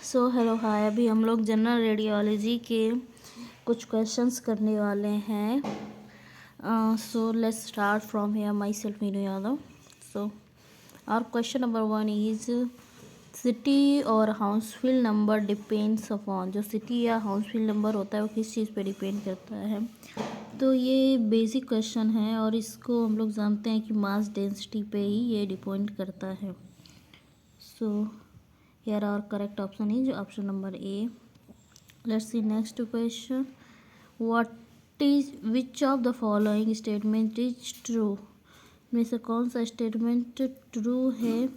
So hello hi, अभी हम लोग जनरल रेडियोलॉजी के कुछ क्वेश्चंस करने वाले हैं. So let's start from here. Myself Meenu Yadav. So our question number 1 is CT और हाउसफुल नंबर डिपेंड्स अपॉन. जो सिटी या हाउसफुल नंबर होता है वो किस चीज़ पे डिपेंड करता है. तो ये बेसिक क्वेश्चन है और इसको हम लोग जानते हैं कि मास डेंसिटी पे ही ये डिपेंड करता है. सो here our correct option is option number A. Let's see next question. Which of the following statement is true? में से कौन सा स्टेटमेंट ट्रू है.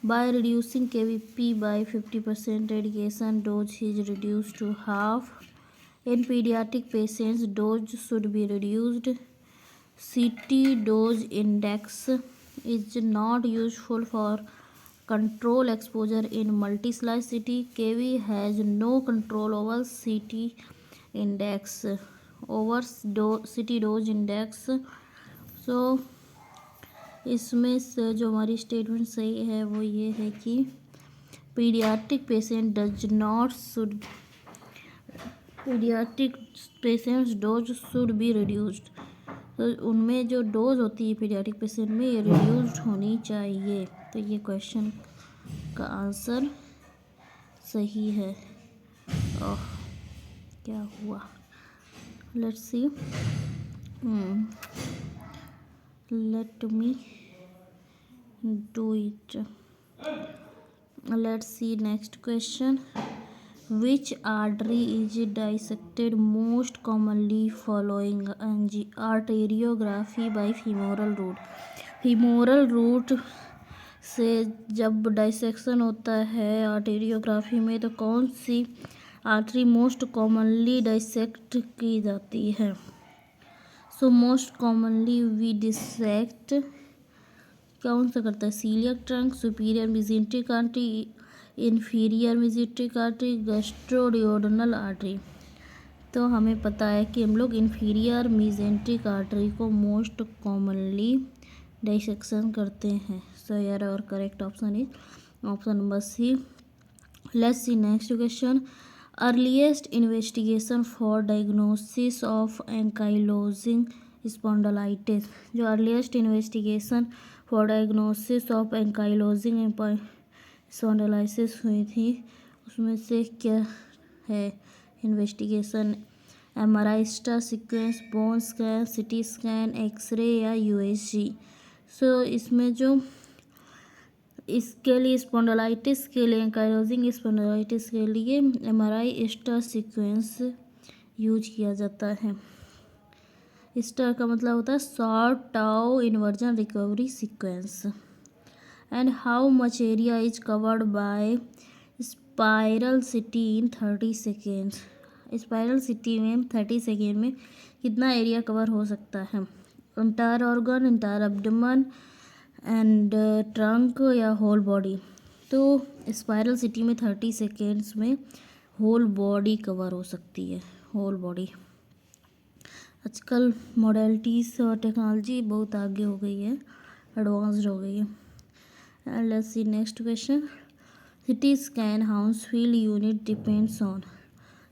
by reducing KVP by 50% radiation dose is reduced to half. in pediatric patients dose should be reduced. CT dose index is not useful for control exposure in multi-slice CT. KV has no control over CT index, over CT dose index. So इसमें से जो हमारी statement सही है वो ये है कि paediatric patient dose should be reduced. तो उनमें जो डोज होती है पीडियाट्रिक पेशेंट में ये रिड्यूस्ड होनी चाहिए. तो ये क्वेश्चन का आंसर सही है. ओह क्या हुआ. Let's see. Let me do it. Let's see next question. Which artery is dissected most commonly following arteriography by femoral route. Femoral route से जब डाइसेक्शन होता है आर्टेरियोग्राफी में तो कौन सी आर्टरी मोस्ट कॉमनली डाइसेक्ट की जाती है. So most commonly we dissect कौन सा करता है. Celiac trunk, superior mesenteric artery, inferior mesenteric artery, gastroduodenal artery. तो हमें पता है कि हम लोग इन्फीरियर मेसेंट्रिक आर्टरी को मोस्ट कॉमनली डाइसेक्शन करते हैं. सो यार और correct option is option number C. Let's see next question. Earliest investigation for diagnosis of ankylosing spondylitis. जो earliest investigation for diagnosis of ankylosing spondylitis हुई थी उसमें से क्या है investigation. MRI, star sequence, bone scan, CT scan, x-ray या USG. So इसमें जो इसके लिए स्पॉन्डिलाइटिस के लिए एंकाइलोजिंग स्पॉन्डिलाइटिस के लिए MRI स्टार सीक्वेंस यूज किया जाता है. स्टार का मतलब होता है short tau inversion recovery sequence. And how much area is covered by spiral CT in 30 seconds. Spiral CT में 30 सेकेंड में कितना एरिया कवर हो सकता है. Entire organ, entire abdomen and trunk या होल बॉडी. तो स्पाइरल CT में 30 seconds में होल बॉडी कवर हो सकती है. Whole body. आजकल मॉडलिटीज़ और टेक्नोलॉजी बहुत आगे हो गई है, एडवांस्ड हो गई है. And let's see next question. CT scan Hounsfield unit depends on.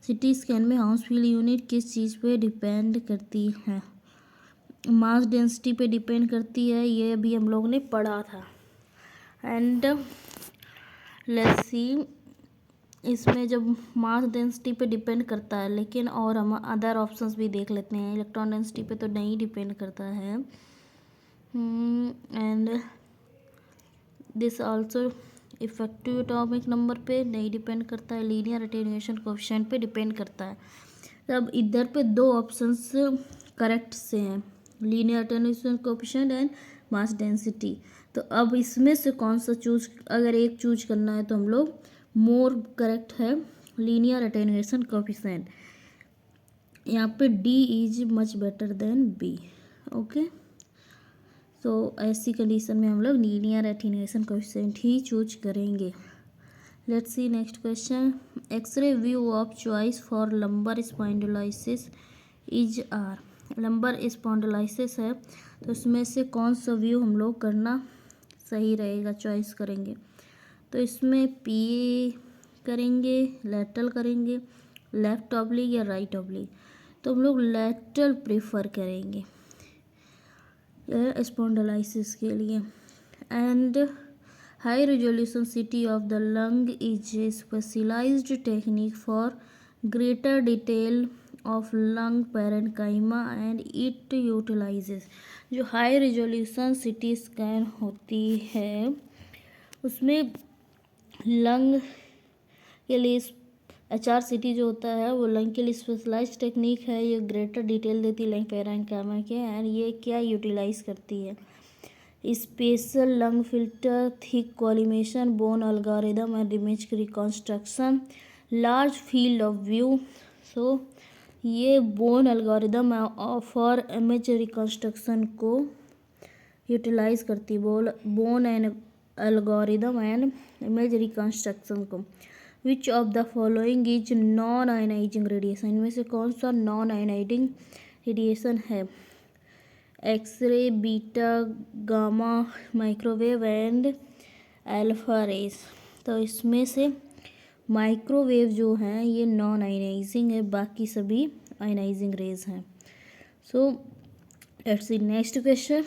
CT scan में हाउसफुल यूनिट किस चीज़ पे डिपेंड करती है. मास डेंसिटी पे डिपेंड करती है. ये अभी हम लोग ने पढ़ा था. एंड लेट्स सी इसमें जब मास डेंसिटी पे डिपेंड करता है लेकिन और हम अदर ऑप्शंस भी देख लेते हैं. इलेक्ट्रॉन डेंसिटी पे तो नहीं डिपेंड करता है. And this also effective atomic number पे नहीं डिपेंड करता है. लीनियर अटेन्यूएशन कोएफिशिएंट पे डिपेंड करता है. तब इधर पे दो ऑप्शंस करेक्ट से हैं, linear attenuation coefficient and mass density. तो अब इसमें से कौन सा चूज, अगर एक चूज करना है तो हम लोग मोर करेक्ट है लीनियर अटेन्यूएशन कोएफिशिएंट. यहाँ पे D is much better than B. Okay. तो ऐसी कंडीशन में हम लोग लीनियर अटेन्यूएशन कोएफिशिएंट ही चूज करेंगे. Let's see next question. X-ray view of choice for lumbar spondylosis is are. Lumbar spondylosis है तो इसमें से कौन सा व्यू हम लोग करना सही रहेगा, चॉइस करेंगे. तो इसमें PA करेंगे, लेटरल करेंगे, लेफ्ट ऑब्लिक या राइट ऑब्लिक, तो हम लोग लेटरल प्रेफर करेंगे स्पॉन्डिलाइसिस के लिए। And high resolution CT of the lung is a specialised technique for greater detail of lung parenchyma and it utilises. जो हाई रेजोल्यूशन सीटी स्कैन होती है उसमें लंग के लिए HRCT जो होता है वो लंग के लिए स्पेशलाइज्ड टेक्निक है। ये ग्रेटर डिटेल देती है लंग पैरेन्काइमा के, एंड ये क्या यूटिलाइज करती है, special lung filter, thick collimation, bone algorithm and image reconstruction, large field of view. So ये bone algorithm for image reconstruction को यूटिलाइज करती है, bone and algorithm and image reconstruction को। Which of the following is non ionising radiation, इनमें से कौन सा non ionising radiation है, x-ray, beta, gamma, microwave and alpha rays. तो इसमें से माइक्रोवेव जो हैं ये नॉन आयनाइजिंग है, बाकी सभी आयनाइजिंग रेज हैं। So let's see next question.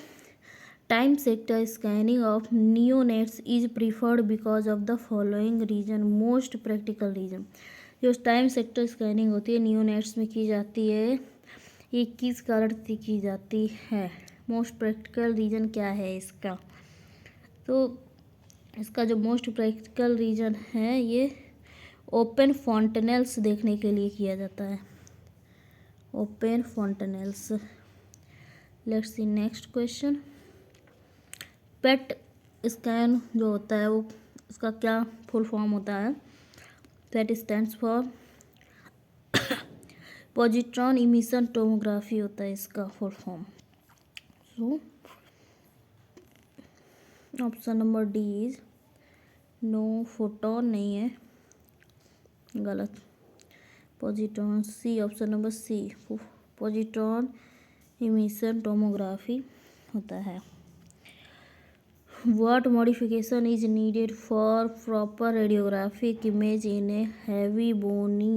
Time sector scanning of neonates is preferred because of the following reason, most practical reason. जो टाइम सेक्टर स्कैनिंग होती है नियोनेट्स में की जाती है, ये किस कारण से की जाती है, मोस्ट प्रैक्टिकल रीजन क्या है इसका। तो इसका जो मोस्ट प्रैक्टिकल रीजन है ये ओपन फॉन्टेनेल्स देखने के लिए किया जाता है, open fontanelles. Let's see next question. PET scan जो होता है वो उसका क्या फुल फॉर्म होता है, PET stands for positron emission tomography होता है इसका full form. So option number D is no, photon नहीं है, गलत, positron. C, option number C, positron emission tomography होता है। What modification is needed for proper radiographic image in a heavy bony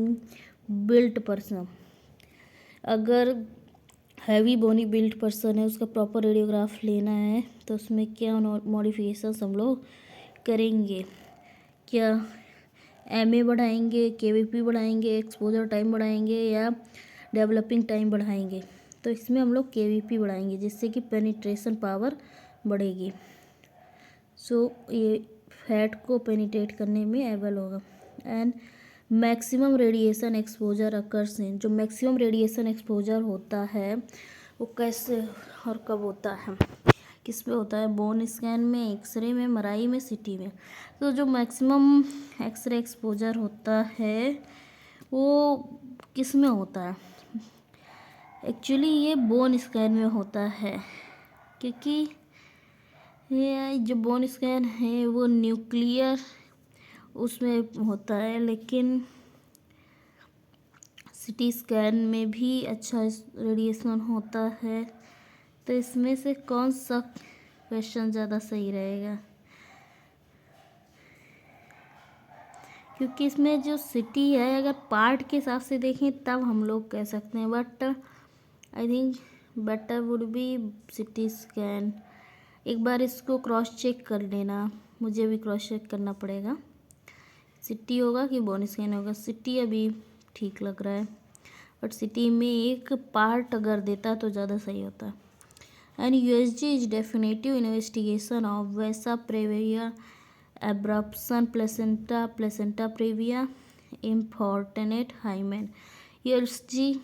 built person? अगर heavy बोनी built person है उसका proper radiograph लेना है तो उसमें क्या मॉडिफिकेशंस हम लोग करेंगे, क्या MA बढ़ाएंगे, KVP बढ़ाएंगे, एक्सपोजर टाइम बढ़ाएंगे या डेवलपिंग टाइम बढ़ाएंगे। तो इसमें हम लोग KVP बढ़ाएंगे जिससे कि पेनिट्रेशन पावर बढ़ेगी। सो ये फैट को पेनिट्रेट करने में एबल होगा। And maximum radiation exposure occurs in, जो मैक्सिमम रेडिएशन एक्सपोजर होता है वो कैसे और कब होता है, किस में होता है, बोन स्कैन में, एक्सरे में, MRI में, CT में। तो जो मैक्सिमम एक्सरे एक्सपोजर होता है वो किस में होता है, एक्चुअली ये बोन स्कैन में होता है, क्योंकि ये जो बोन स्कैन है वो न्यूक्लियर उसमें होता है, लेकिन CT स्कैन में भी अच्छा रेडिएशन होता है। तो इसमें से कौन सा क्वेश्चन ज़्यादा सही रहेगा, क्योंकि इसमें जो CT है अगर पार्ट के हिसाब से देखें तब हम लोग कह सकते हैं, but I think better would be CT scan. एक बार इसको क्रॉस चेक कर लेना, मुझे भी क्रॉस चेक करना पड़ेगा CT होगा कि बोन स्कैन होगा। CT अभी ठीक लग रहा है, बट CT में एक पार्ट अगर देता तो ज़्यादा सही होता। And USG is definitive investigation of vasa previa abruption placenta, placenta previa, imperforate hymen. USG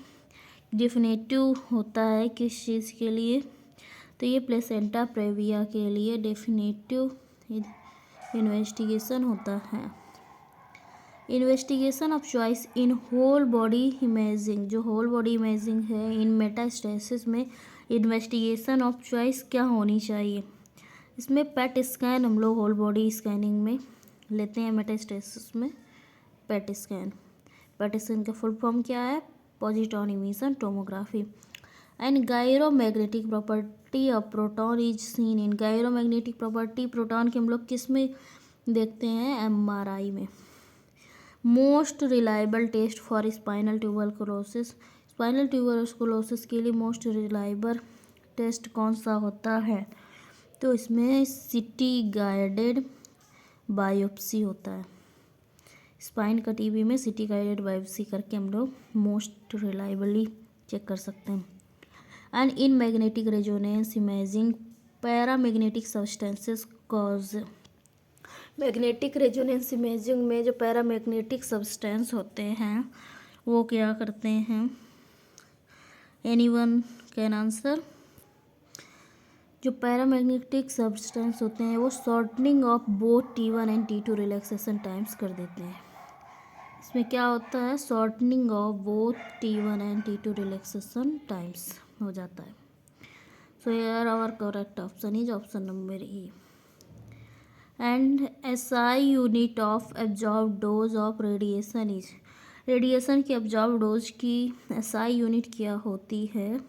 definitive होता है किस चीज़ के लिए, तो ये प्लेसेंटा प्रेविया के लिए डेफिनेटिव इन्वेस्टिगेशन होता है। Investigation of choice in whole body imaging, जो होल बॉडी इमेजिंग है इन मेटास्टेसिस में इन्वेस्टिगेशन ऑफ चॉइस क्या होनी चाहिए, इसमें पेट स्कैन हम लोग होल बॉडी स्कैनिंग में लेते हैं, मेटास्टेसिस में पेट स्कैन। पेट स्कैन का फुल फॉर्म क्या है, positron emission tomography. And gyromagnetic property of proton is seen in, gyromagnetic property proton के हम लोग किस में देखते हैं, MRI में। Most reliable test for spinal tuberculosis, spinal tuberculosis के लिए मोस्ट रिलायबल टेस्ट कौन सा होता है? तो इसमें सीटी गाइडेड बायोप्सी होता है। स्पाइन का टीबी में सीटी गाइडेड बायोप्सी करके हम लोग मोस्ट रिलायबली चेक कर सकते हैं। And in magnetic resonance imaging paramagnetic substances cause, magnetic resonance imaging में जो पैरामैग्नेटिक सब्सटेंस होते हैं वो क्या करते हैं? Anyone can answer? जो पैरामैग्नेटिक सब्सटेंस होते हैं वो shortening of both T1 and T2 relaxation times कर देते हैं। इसमें क्या होता है? Shortening of both T1 and T2 relaxation times हो जाता है। So here our correct option is option number A. And SI unit of absorb dose of radiation is, radiation की एब्जॉर्ब डोज की SI यूनिट क्या होती है?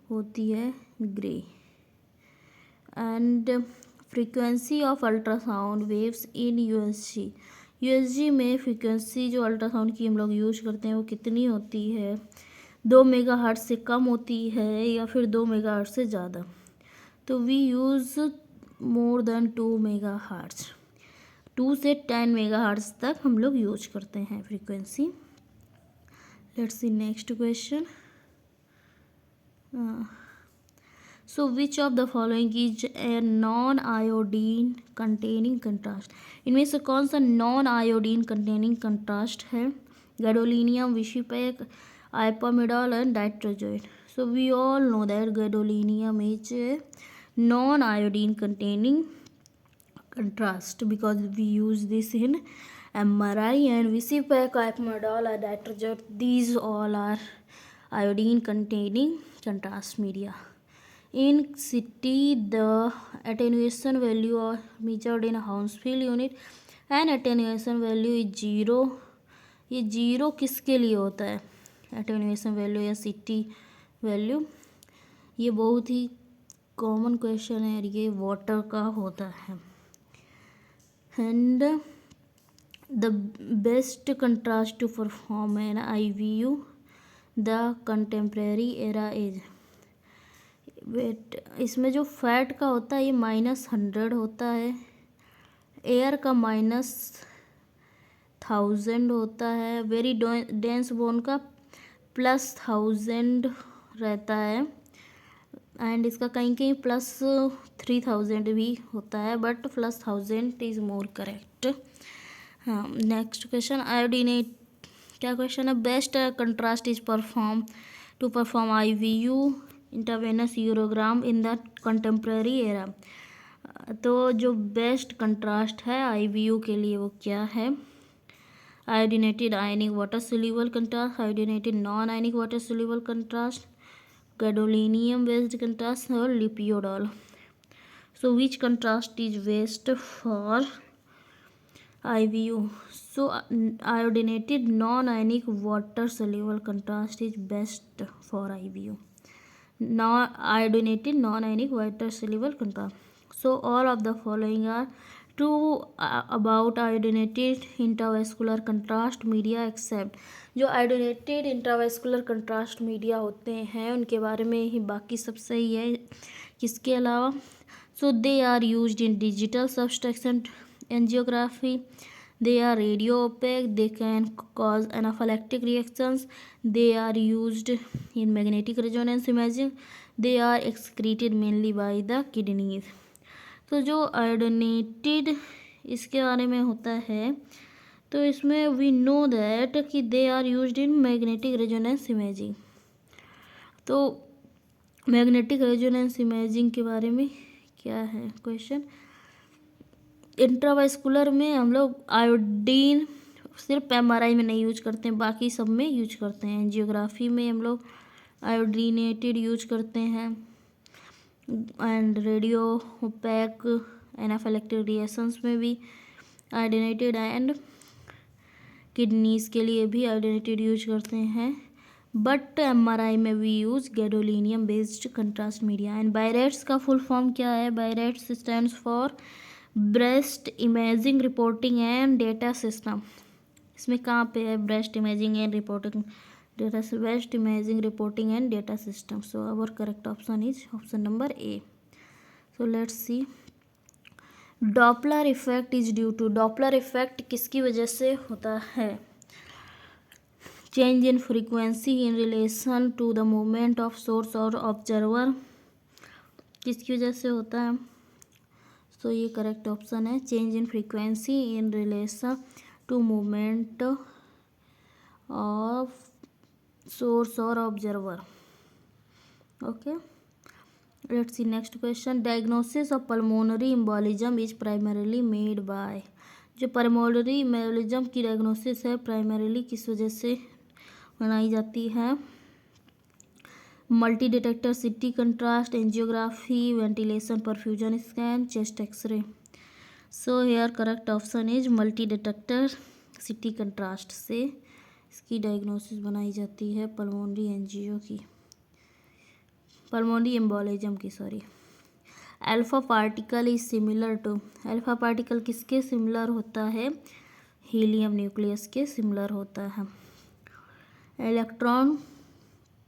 होती है grey. And frequency of ultrasound waves in USG, USG में frequency जो ultrasound की हम लोग यूज करते हैं वो कितनी होती है? 2 मेगाहर्ट्ज से कम होती है या फिर 2 मेगाहर्ट्ज से ज़्यादा? तो we use more than 2 megahertz, 2 से 10 मेगाहर्ट्ज तक हम लोग यूज करते हैं frequency. Let's see next question. So which of the following is a non iodine containing contrast, इनमें से कौन सा नॉन आयोडीन कंटेनिंग कंट्रास्ट है? Gadolinium, Visipaque, iopamidol and diatrizoate. So we all know that gadolinium is a non iodine containing contrast because we use this in MRI, and Visipac, Ipamadol, and Ditrojet, these all are iodine containing contrast media. In CT, the attenuation value are measured in Hounsfield unit and attenuation value is 0. ये 0 किसके लिए होता है? attenuation value या CT value, ये बहुत ही common question है और ये वाटर का होता है। And the best contrast to perform an IVU the contemporary era is, wait इसमें जो फैट का होता है ये -100 होता है, एयर का -1000 होता है, वेरी डेंस बोन का +1000 रहता है, एंड इसका कहीं कहीं +3000 भी होता है, बट +1000 इज मोर करेक्ट। हाँ, नेक्स्ट क्वेश्चन आयोडीनेट, क्या क्वेश्चन है? Best contrast is to perform IVU intravenous urogram in the contemporary era. तो जो बेस्ट कंट्रास्ट है IVU के लिए वो क्या है? Iodinated ionic water soluble contrast, iodinated non ionic water soluble contrast, gadolinium based contrast or lipiodol. So which contrast is best for IVU? So iodinated non-ionic water soluble contrast is best for IVU. Iodinated non-ionic water soluble contrast. So all of the following are true about iodinated intravascular contrast media except, जो iodinated intravascular contrast media होते हैं उनके बारे में ही बाकी सब सही है, किसके अलावा? So they are used in digital subtraction angiography, they are radio opaque, they can cause anaphylactic reactions, they are used in magnetic resonance imaging, they are excreted mainly by the kidneys. तो जो iodinated इसके बारे में होता है तो इसमें we know that कि they are used in magnetic resonance imaging. तो मैग्नेटिक रेजोनेंस इमेजिंग के बारे में क्या है क्वेश्चन? इंट्रावेस्कुलर में हम लोग आयोडीन सिर्फ MRI में नहीं यूज करते हैं, बाकी सब में यूज करते हैं। एंजियोग्राफी में हम लोग आयोडीनेटेड यूज करते हैं, and radio opaque anaphylactic reactions में भी आयोडीनेटेड, एंड किडनीज के लिए भी आयोडीनेटेड यूज करते हैं, बट MRI में भी use gadolinium based contrast media. And BIRADS का फुल फॉर्म क्या है? BIRADS stands for breast imaging reporting and data system. इसमें कहाँ पे है? Breast imaging and reporting data, breast imaging reporting and data system. So our correct option is option number A. So let's see. Doppler effect is due to. Doppler effect किसकी वजह से होता है? Change in frequency in relation to the movement of source और observer. किसकी वजह से होता है? तो ये करेक्ट ऑप्शन है, change in frequency in relation to movement of source और observer. Okay, let's see next question. Diagnosis of pulmonary embolism is primarily made by. जो पल्मोनरी एम्बोलिज्म की डायग्नोसिस है प्राइमरीली किस वजह से बनाई जाती है? Multi detector, CT contrast, angiography, ventilation, perfusion scan, chest x-ray. So here correct option is multi detector, CT contrast से इसकी डायग्नोसिस बनाई जाती है पल्मोनरी एंजियो की, पल्मोनरी एम्बोलिज्म की, sorry. Alpha particle is similar to. Alpha particle किसके सिमिलर होता है? हीलियम न्यूक्लियस के सिमिलर होता है. इलेक्ट्रॉन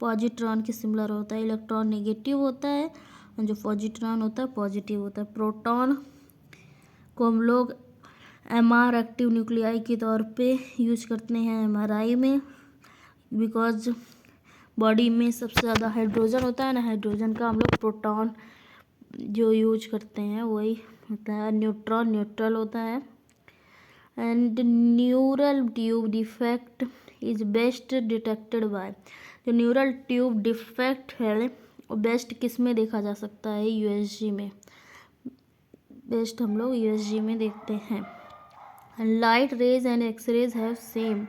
पॉजिट्रॉन के सिमिलर होता है. इलेक्ट्रॉन नेगेटिव होता है और जो पॉजिट्रॉन होता है पॉजिटिव होता है. प्रोटॉन को हम लोग एमआर एक्टिव न्यूक्लियाई के तौर पे यूज करते हैं एमआरआई में, बिकॉज बॉडी में सबसे ज़्यादा हाइड्रोजन होता है ना, हाइड्रोजन का हम लोग प्रोटॉन जो यूज करते हैं वही होता है. न्यूट्रॉन न्यूट्रल होता है. And neural tube defect is best detected by. जो न्यूरल ट्यूब डिफेक्ट है वो बेस्ट किस में देखा जा सकता है? यूएसजी में. बेस्ट हम लोग यूएसजी में देखते हैं. Light rays and x rays have same.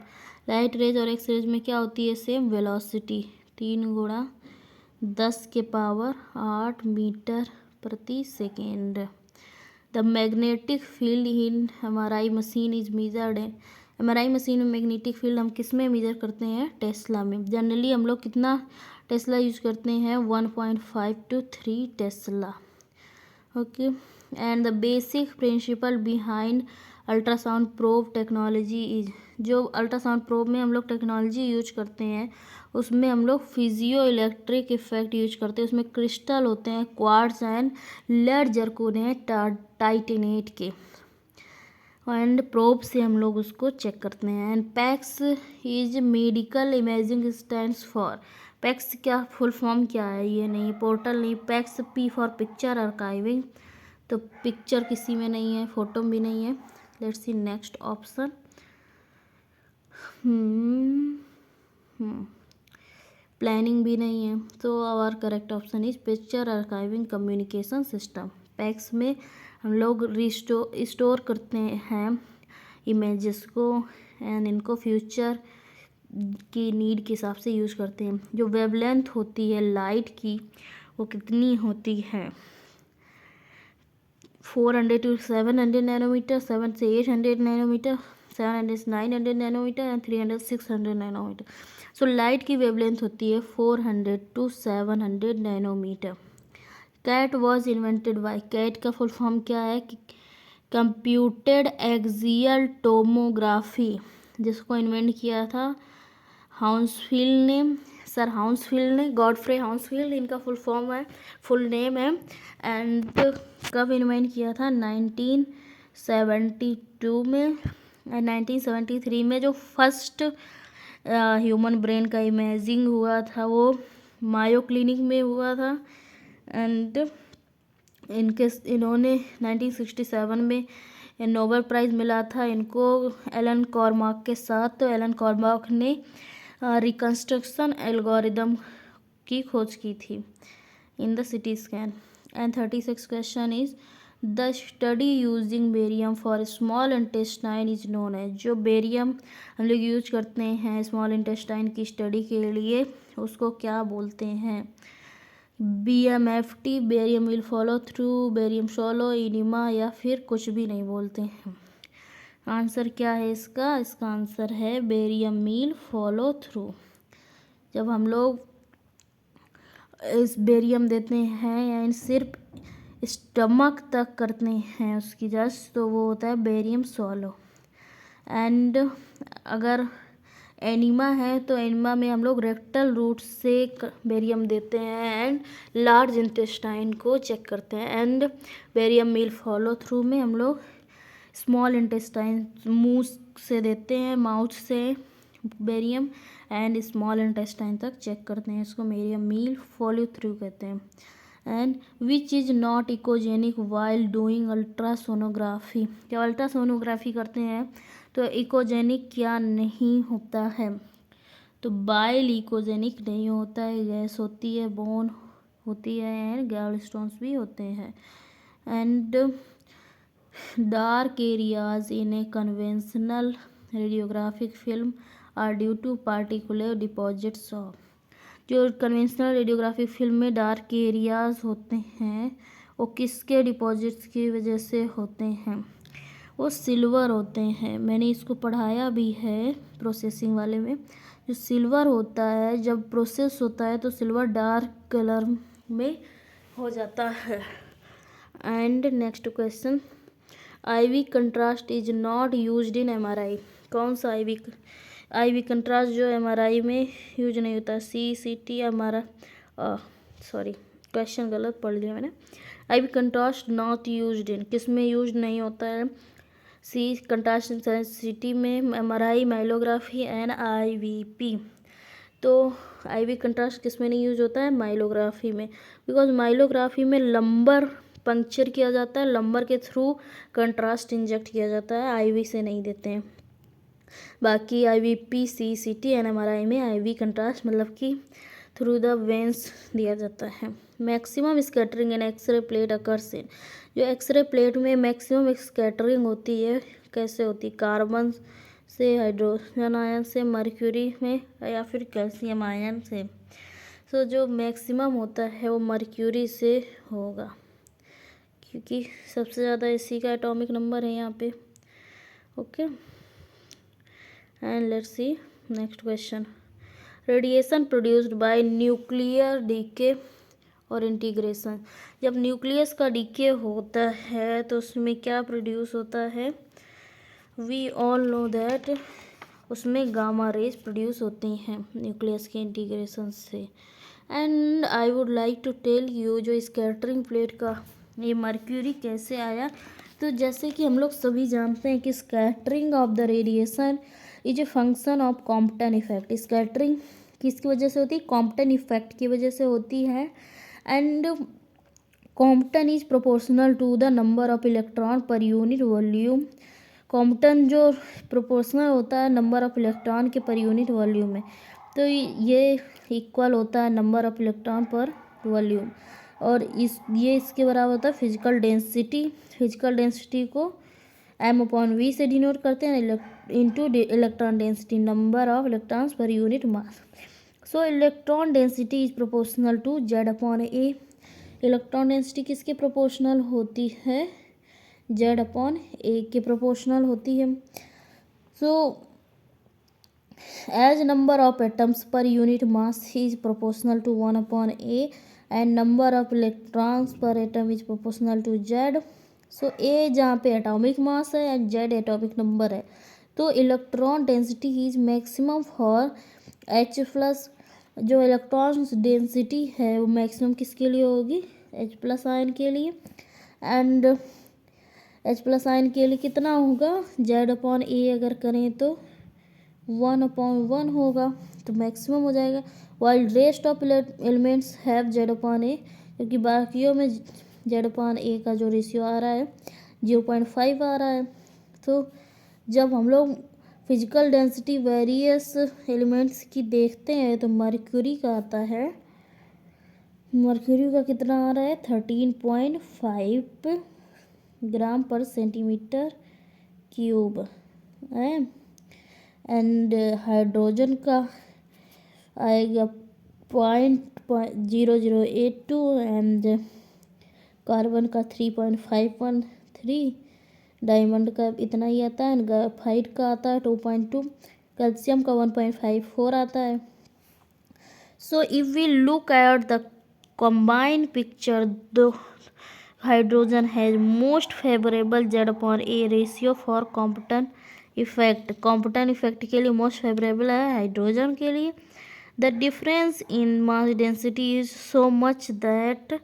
Light rays और एक्सरेज में क्या होती है? सेम वेलोसिटी, 3×10⁸ मीटर प्रति second. The magnetic field in MRI machine is measured. MRI machine में मैग्नेटिक फील्ड हम किस में मेजर करते हैं? टेस्ला में. जनरली हम लोग कितना टेस्ला यूज करते हैं? 1.5 to 3 Tesla. Okay, and the basic principle behind ultrasound probe technology is. जो अल्ट्रासाउंड प्रोब में हम लोग टेक्नोलॉजी यूज करते हैं उसमें हम लोग फिजियो इलेक्ट्रिक इफेक्ट यूज करते हैं. उसमें क्रिस्टल होते हैं, quartz and lead zirconium titanate के, एंड प्रोब से हम लोग उसको चेक करते हैं. And PACS is medical imaging stands for. PACS क्या फुल फॉर्म क्या है? ये नहीं, पोर्टल नहीं. PACS P for picture archiving, तो पिक्चर किसी में नहीं है, फोटो भी नहीं है. Let's see next option. Planning भी नहीं है. तो our correct option is picture archiving communication system. PACS में हम लोग स्टोर करते हैं इमेजेस को एंड इनको फ्यूचर की नीड के हिसाब से यूज करते हैं. जो वेवलेंथ होती है लाइट की वो कितनी होती है? 400 to 700 नैनोमीटर, 7 से 800 नैनोमीटर, 700 से 900 nanometre and 300 600 nanometre. So light की वेवलेंथ होती है 400 to 700 nanometre. CAT was invented by. CAT का फुल फॉर्म क्या है? कंप्यूटेड एक्सियल टोमोग्राफी, जिसको इन्वेंट किया था हाउंसफील्ड ने, सर हाउंसफील्ड ने, गॉडफ्रे हाउंसफील्ड इनका फुल नेम है. एंड कब इन्वेंट किया था? 1972 में. 1973 में जो फर्स्ट ह्यूमन ब्रेन का इमेजिंग हुआ था वो मायो क्लिनिक में हुआ था. एंड इन्होंने 1967 में नोबेल प्राइज़ मिला था इनको एलन कॉर्माक के साथ. तो एलन कॉर्माक ने रिकंस्ट्रक्शन एल्गोरिदम की खोज की थी in the CT scan. And 36 question is the study using barium for small intestine is known as. जो बेरियम हम लोग यूज करते हैं स्मॉल इंटेस्टाइन की स्टडी के लिए उसको क्या बोलते हैं? BMFT, barium will follow through, barium solo, enema, या फिर कुछ भी नहीं बोलते हैं. आंसर क्या है इसका? इसका आंसर है बेरियम मील फॉलो थ्रू. जब हम लोग इस बेरियम देते हैं या सिर्फ स्टमक तक करते हैं उसकी जस्ट, तो वो होता है बेरियम सोलो. एंड अगर एनिमा है तो एनिमा में हम लोग रेक्टल रूट से बेरियम देते हैं एंड लार्ज इंटेस्टाइन को चेक करते हैं and barium meal follow through में हम लोग स्मॉल इंटेस्टाइन मुंह से देते हैं, माउथ से बेरियम एंड स्मॉल इंटेस्टाइन तक चेक करते हैं, इसको बेरियम मील फॉलो थ्रू कहते हैं। And which is not echogenic while doing ultrasonography, जब अल्ट्रासोनोग्राफी करते हैं तो इकोजेनिक क्या नहीं होता है, तो बाइल इकोजेनिक नहीं होता है, गैस होती है, बोन होती है एंड गैलस्टोन्स भी होते हैं। And dark areas in a conventional radiographic film are due to particular deposits of, जो कन्वेंशनल रेडियोग्राफिक फिल्म में डार्क एरियाज होते हैं वो किसके डिपॉजिट्स की वजह से होते हैं, वो सिल्वर होते हैं। मैंने इसको पढ़ाया भी है प्रोसेसिंग वाले में। जो सिल्वर होता है जब प्रोसेस होता है तो सिल्वर डार्क कलर में हो जाता है। And next question, IV contrast is not used in MRI, कौन सा आईवी कंट्रास्ट जो एमआरआई में यूज नहीं होता, सीसीटी हमारा सॉरी क्वेश्चन गलत पढ़ लिया मैंने। IV contrast not used in किस में यूज नहीं होता है, सी कंट्रास्ट इंटेंसिटी में, एमआरआई, माइलोग्राफी एंड आईवीपी। तो आईवी कंट्रास्ट किस में नहीं यूज होता है, माइलोग्राफी में, बिकॉज माइलोग्राफी में लंबर पंक्चर किया जाता है, लंबर के थ्रू कंट्रास्ट इंजेक्ट किया जाता है, आईवी से नहीं देते हैं। बाकी आईवीपी, सीसीटी एंड एमआरआई में आईवी कंट्रास्ट मतलब कि थ्रू द वेंस दिया जाता है। Maximum scattering in x ray plate occurs in, जो एक्सरे प्लेट में मैक्सिमम स्कैटरिंग होती है कैसे होती है, कार्बन से, हाइड्रोजन आयन से, मर्क्यूरी में या फिर कैल्शियम आयन से। सो जो मैक्सिमम होता है वो मर्क्यूरी से होगा क्योंकि सबसे ज़्यादा इसी का एटॉमिक नंबर है यहाँ पे। Okay and let's see next question, radiation produced by nuclear decay और इंटीग्रेशन, जब न्यूक्लियस का डीके होता है तो उसमें क्या प्रोड्यूस होता है, वी ऑल नो दैट उसमें गामा रेज प्रोड्यूस होती हैं न्यूक्लियस के इंटीग्रेशन से। And I would like to tell you जो स्कैटरिंग प्लेट का ये मर्क्यूरी कैसे आया, तो जैसे कि हम लोग सभी जानते हैं कि scattering of the radiation is a function of Compton effect, scattering किसकी वजह से होती है, कॉम्पटन इफेक्ट की वजह से होती है। And Compton is proportional to the number of electron per unit volume, Compton जो प्रोपोर्शनल होता है नंबर ऑफ इलेक्ट्रॉन के पर यूनिट वॉल्यूम में, तो ये इक्वल होता है नंबर ऑफ इलेक्ट्रॉन पर वॉल्यूम, और ये इसके बराबर होता है फिजिकल डेंसिटी, फिजिकल डेंसिटी को m/v से डिनोट करते हैं into electron density, number of electrons per unit mass. So electron density is proportional to Z/A, electron density किसके प्रोपोर्शनल होती है, Z/A के प्रोपोर्शनल होती है। So as number of atoms per unit mass is proportional to 1/A and number of electrons per atom is proportional to Z। So A जहाँ पे atomic mass है and Z atomic number है, तो electron density is maximum for H+, जो electron density है वो maximum किसके लिए होगी, H+ आयन के लिए। एंड H+ आयन के लिए कितना होगा, Z/A अगर करें तो 1/1 होगा, तो मैक्सिमम हो जाएगा। While rest of elements have Z/A, क्योंकि बाकियों में Z/A का जो रेशियो आ रहा है 0.5 आ रहा है। तो जब हम लोग फिजिकल डेंसिटी वेरियस एलिमेंट्स की देखते हैं तो मर्क्यूरी का आता है, मर्क्यूरी का कितना आ रहा है 13.5 ग्राम पर सेंटीमीटर क्यूब है। एंड हाइड्रोजन का आएगा 0.0082 एंड कार्बन का 3.513, डायमंड का इतना ही आता है, ग्रेफाइट का आता है 2.2, कैल्शियम का 1.54 आता है। So if we look at the combined picture, the hydrogen has most favourable Z/A ratio for Compton effect, Compton effect के लिए मोस्ट फेवरेबल है हाइड्रोजन के लिए। The difference in mass density is so much that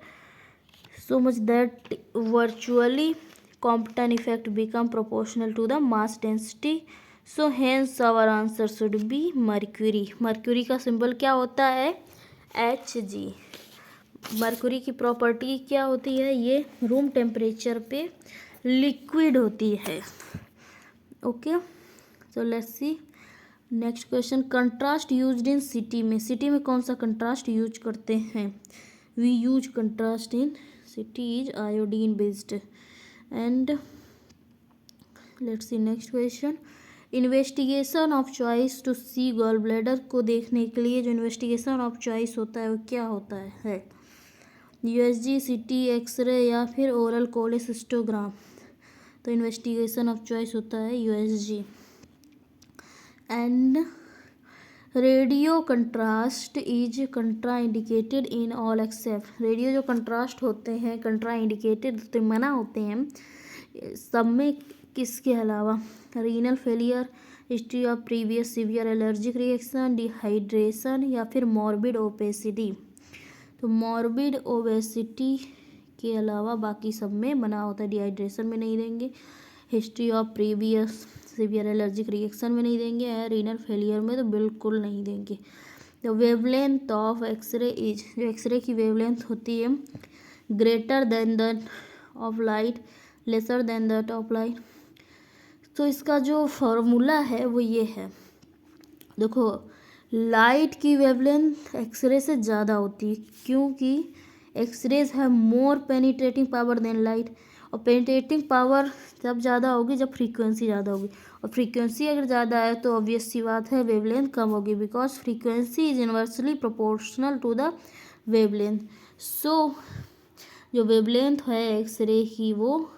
virtually Compton effect become proportional to the mass density. So hence our answer should be mercury. Mercury का symbol क्या होता है? Hg. Mercury की property क्या होती है? ये रूम टेम्परेचर पे लिक्विड होती है. Okay, so let's see next question. Contrast used in CT में कौन सा कंट्रास्ट यूज करते हैं? We use contrast in city is iodine based. And let's see next question. Investigation of choice to see gall bladder को देखने के लिए जो इन्वेस्टिगेशन ऑफ चॉइस होता है वो क्या होता है? यूएसजी, सीटी, एक्सरे या फिर ओरल कोलेसिस्टोग्राम. तो इन्वेस्टिगेशन ऑफ चॉइस होता है USG. And radio contrast is contraindicated in all accept. Radio जो कंट्रास्ट होते हैं कंट्रा इंडिकेटेड तो मना होते हैं सब में, किसके अलावा? Renal failure, history of previous severe allergic reaction, dehydration या फिर मॉर्बिड ओबेसिटी. तो मॉर्बिड ओबेसिटी के अलावा बाकी सब में मना होता है. डिहाइड्रेशन में नहीं देंगे, history of previous severe allergic reaction में नहीं देंगे, रीनल फेलियर में तो बिल्कुल नहीं देंगे. The wavelength of x ray is, जो एक्सरे की वेवलेंथ होती है, greater than that of light, lesser than that of light. तो इसका जो फॉर्मूला है वो ये है. देखो, लाइट की वेवलेंथ एक्सरे से ज़्यादा होती है क्योंकि एक्सरेज है मोर पेनिट्रेटिंग पावर देन लाइट. और पेनिट्रेटिंग पावर तब ज़्यादा होगी जब फ्रीक्वेंसी ज़्यादा होगी, और फ्रीक्वेंसी अगर ज़्यादा है तो ऑब्वियस सी बात है वेवलेंथ कम होगी, because frequency is inversely proportional to the wavelength. So जो वेवलेंथ है एक्सरे की वो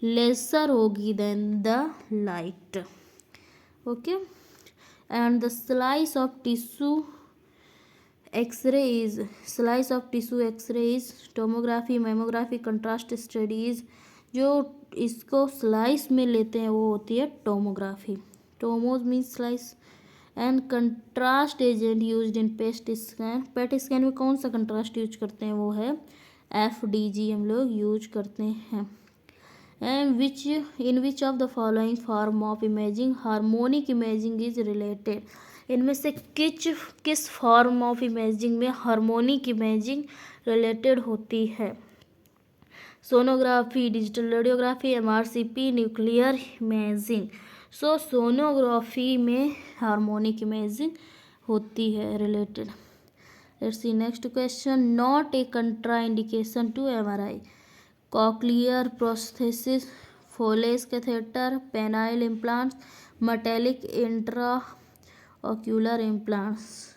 लेसर होगी then the light. Okay, and the slice of tissue x-ray is tomography, mammography, contrast studies. जो इसको स्लाइस में लेते हैं वो होती है tomography. Tomos means slice. And contrast agent used in PET scan. PET scan में कौन सा कंट्रास्ट यूज करते हैं? वो है FDG हम लोग यूज करते हैं. And in which of the following form of imaging harmonic imaging is related. इनमें से किस फॉर्म ऑफ इमेजिंग में हार्मोनिक इमेजिंग रिलेटेड होती है? Sonography, digital radiography, MRCP, nuclear imaging. So sonography में हार्मोनिक इमेजिंग होती है related. Let's see next question. Not a contraindication to MRI. Cochlear prosthesis, Foley's catheter, penile implants, metallic intra ocular implants.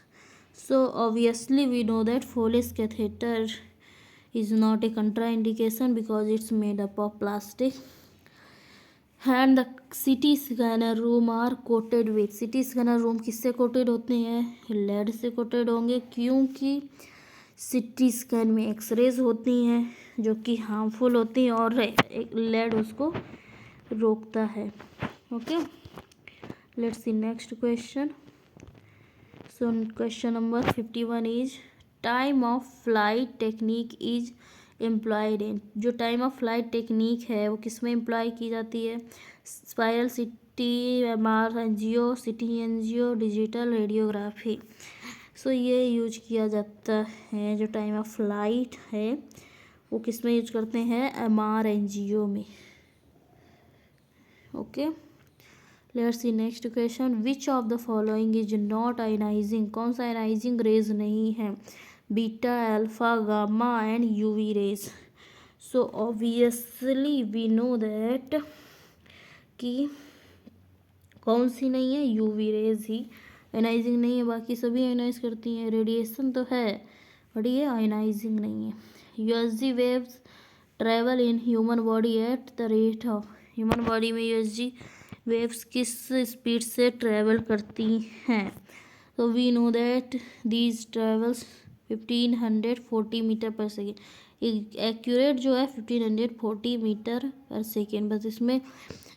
So obviously we know that Foley's catheter is not a contraindication because it's made up of plastic. And the CT scanner room are coated with. CT scanner room किससे coated होते हैं? Lead से coated होंगे क्योंकि CT scan में X-rays होती हैं जो कि हार्मफुल होती हैं और एक लेड उसको रोकता है. Okay, let's see next question. So question number 51 is time of flight technique is employed in. जो time of flight technique है वो किस में employ की जाती है? Spiral CT, MR angio, CT angio, digital radiography. So ये यूज किया जाता है. जो टाइम ऑफ फ्लाइट है वो किस में यूज करते हैं? MR एंजियो में. Okay, let's see next question. Which of the following is not ionising. कौन सा आयनाइजिंग रेज नहीं है? Beta, alpha, gamma and UV rays. So obviously we know that कि कौन सी नहीं है? यूवी रेज ही आयनाइजिंग नहीं है, बाकी सभी आयनाइज करती हैं. रेडिएशन तो है बट ये आयनाइजिंग नहीं है. USG waves travel in human body at the rate of. Human body में USG वेव्स किस स्पीड से ट्रेवल करती हैं? तो we know that these travels 1540 metre per second. Accurate जो है 1540 मीटर पर सेकेंड, बस इसमें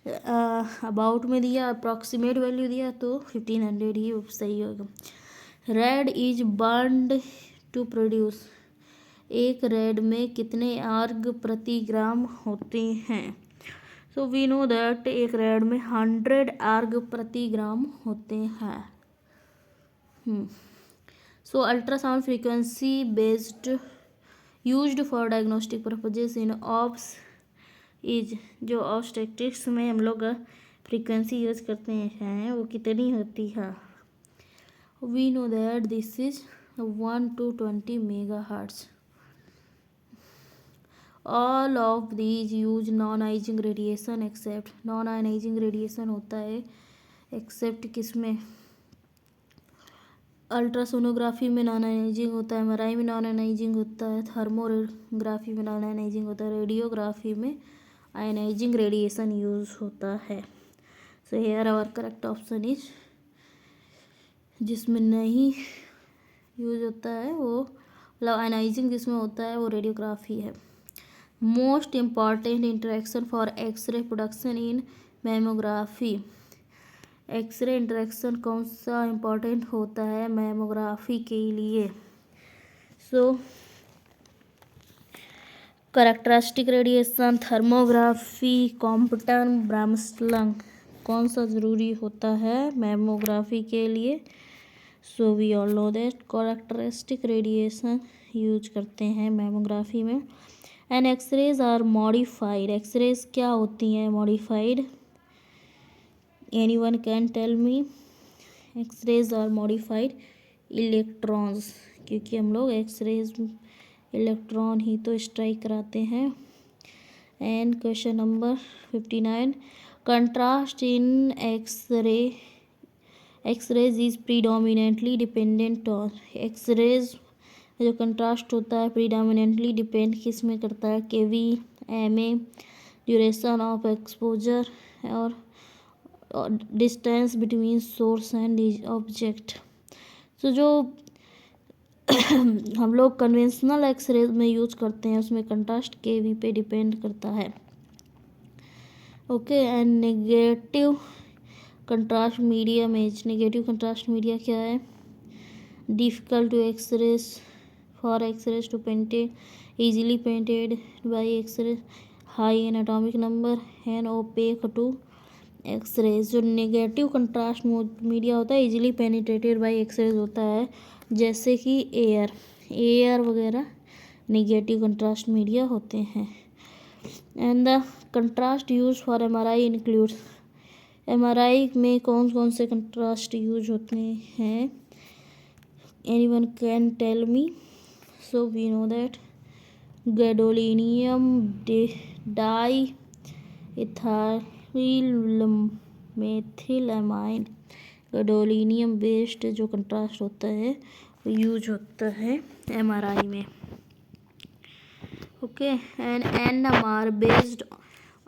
अबाउट में दिया, अप्रॉक्सीमेट वैल्यू दिया तो 1500 ही सही होगा। Rad is burned to produce, एक रेड में कितने आर्ग प्रति ग्राम होते हैं? सो वी नो दैट एक रेड में 100 आर्ग प्रति ग्राम होते हैं। So ultrasound frequency based used for diagnostic purposes in obs is, जो ऑब्स्टेट्रिक्स में हम लोग फ्रीक्वेंसी यूज करते हैं वो कितनी होती है? We know that this is 1 to 20 megahertz. All of these use non ionising radiation except, non ionising radiation होता है एक्सेप्ट किसमें? अल्ट्रासोनोग्राफी में नॉन आयनाइजिंग होता है, एमआरआई में नॉन आयनाइजिंग होता है, थर्मोग्राफी में नॉन आयनाइजिंग होता है, रेडियोग्राफी में आयनाइजिंग रेडिएशन यूज होता है। So here our correct option is, जिसमें नहीं यूज होता है वो मतलब आयनाइजिंग जिसमें होता है वो रेडियोग्राफी है। Most important interaction for x ray production in mammography, x ray interaction कौन सा इम्पॉर्टेंट होता है मैमोग्राफी के लिए? So characteristic radiation, thermography, Compton, bremsstrahlung, कौन सा ज़रूरी होता है मैमोग्राफी के लिए? So we all know that characteristic radiation use करते हैं मैमोग्राफी में। And x rays are modified, x rays क्या होती हैं modified? Anyone can tell me? X rays are modified electrons, क्योंकि हम लोग एक्सरेज इलेक्ट्रॉन ही तो स्ट्राइक कराते हैं। And question number 59, contrast in x ray, x rays is predominantly dependent on, x rays जो कंट्रास्ट होता है प्रीडोमिनेंटली डिपेंड किस में करता है? KV, mA, duration of exposure और distance between source and object. तो जो हम लोग कन्वेंशनल एक्सरे में यूज करते हैं उसमें कंट्रास्ट केवी पे डिपेंड करता है। Okay, and negative contrast medium as, negative contrast media क्या है? Difficult to x rays, for x rays to penetrated, easily penetrated by x ray, high in atomic number and opaque to x rays. जो negative contrast media होता है easily penetrated bye X-rays होता है, जैसे कि air वगैरह नेगेटिव कंट्रास्ट मीडिया होते हैं। And the contrast use for MRI includes, MRI में कौन कौन से कंट्रास्ट यूज होते हैं? Anyone can tell me? So we know that gadolinium dimethylamine, gadolinium based जो कंट्रास्ट होता है वो यूज होता है एमआरआई में। Okay, and NMR based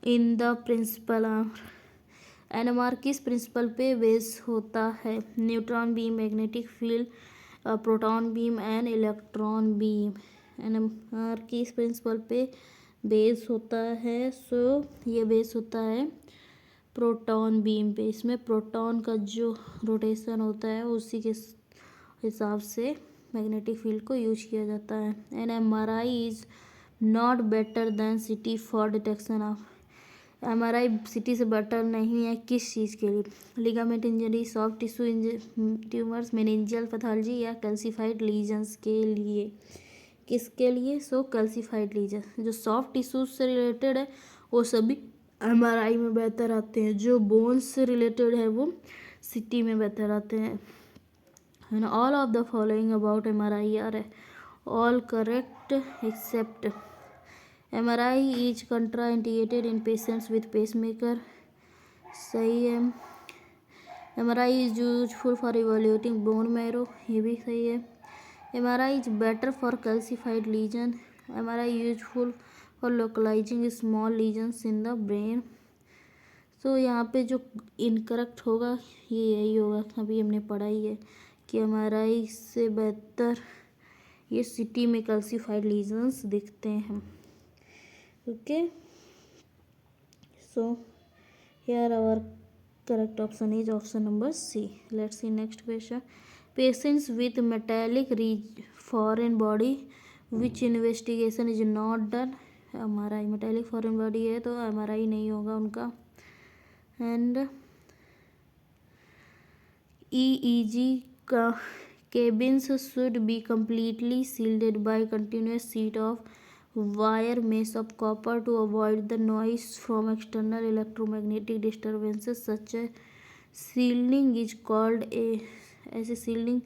in the principle, NMR किस प्रिंसिपल पे बेस होता है? Neutron beam, magnetic field, proton beam and electron beam. NMR किस प्रिंसिपल पे बेस होता है? सो ये बेस होता है प्रोटॉन बीम पे। इसमें प्रोटॉन का जो रोटेशन होता है उसी के हिसाब से मैग्नेटिक फील्ड को यूज किया जाता है। And MRI is not better than CT for detection of, MRI CT से बेटर नहीं है किस चीज़ के लिए? Ligament injury, soft tissue tumours, meningeal pathology या कैल्सिफाइड लीजन्स के लिए? किसके लिए? सो कैल्सिफाइड लीजन, जो सॉफ्ट टिश्यूज से रिलेटेड है वो सभी एमआरआई में बेहतर आते हैं, जो बोन्स से रिलेटेड है वो सीटी में बेहतर आते हैं। And all of the following about MRI are all correct except MRI is contraindicated in patients with pacemaker, सही है। MRI is useful for evaluating bone marrow, ये भी सही है। MRI is better for calcified lesion, MRI useful for localising small lesions in the brain. तो यहाँ पे जो इनकरेक्ट होगा ये यही होगा, अभी हमने पढ़ा ही है कि एमआरआई से बेहतर ये सिटी में कैल्सिफाइड लीजन्स दिखते हैं। Okay, so here our correct option is option number C. Let's see next question. Patients with metallic foreign body which investigation is not done. MRI, metallic foreign body है तो MRI नहीं होगा उनका। And EEG का cabins should be completely shielded by continuous sheet of wire mesh of copper to avoid the noise from external electromagnetic disturbances. Such a shielding is called a, ऐसे shielding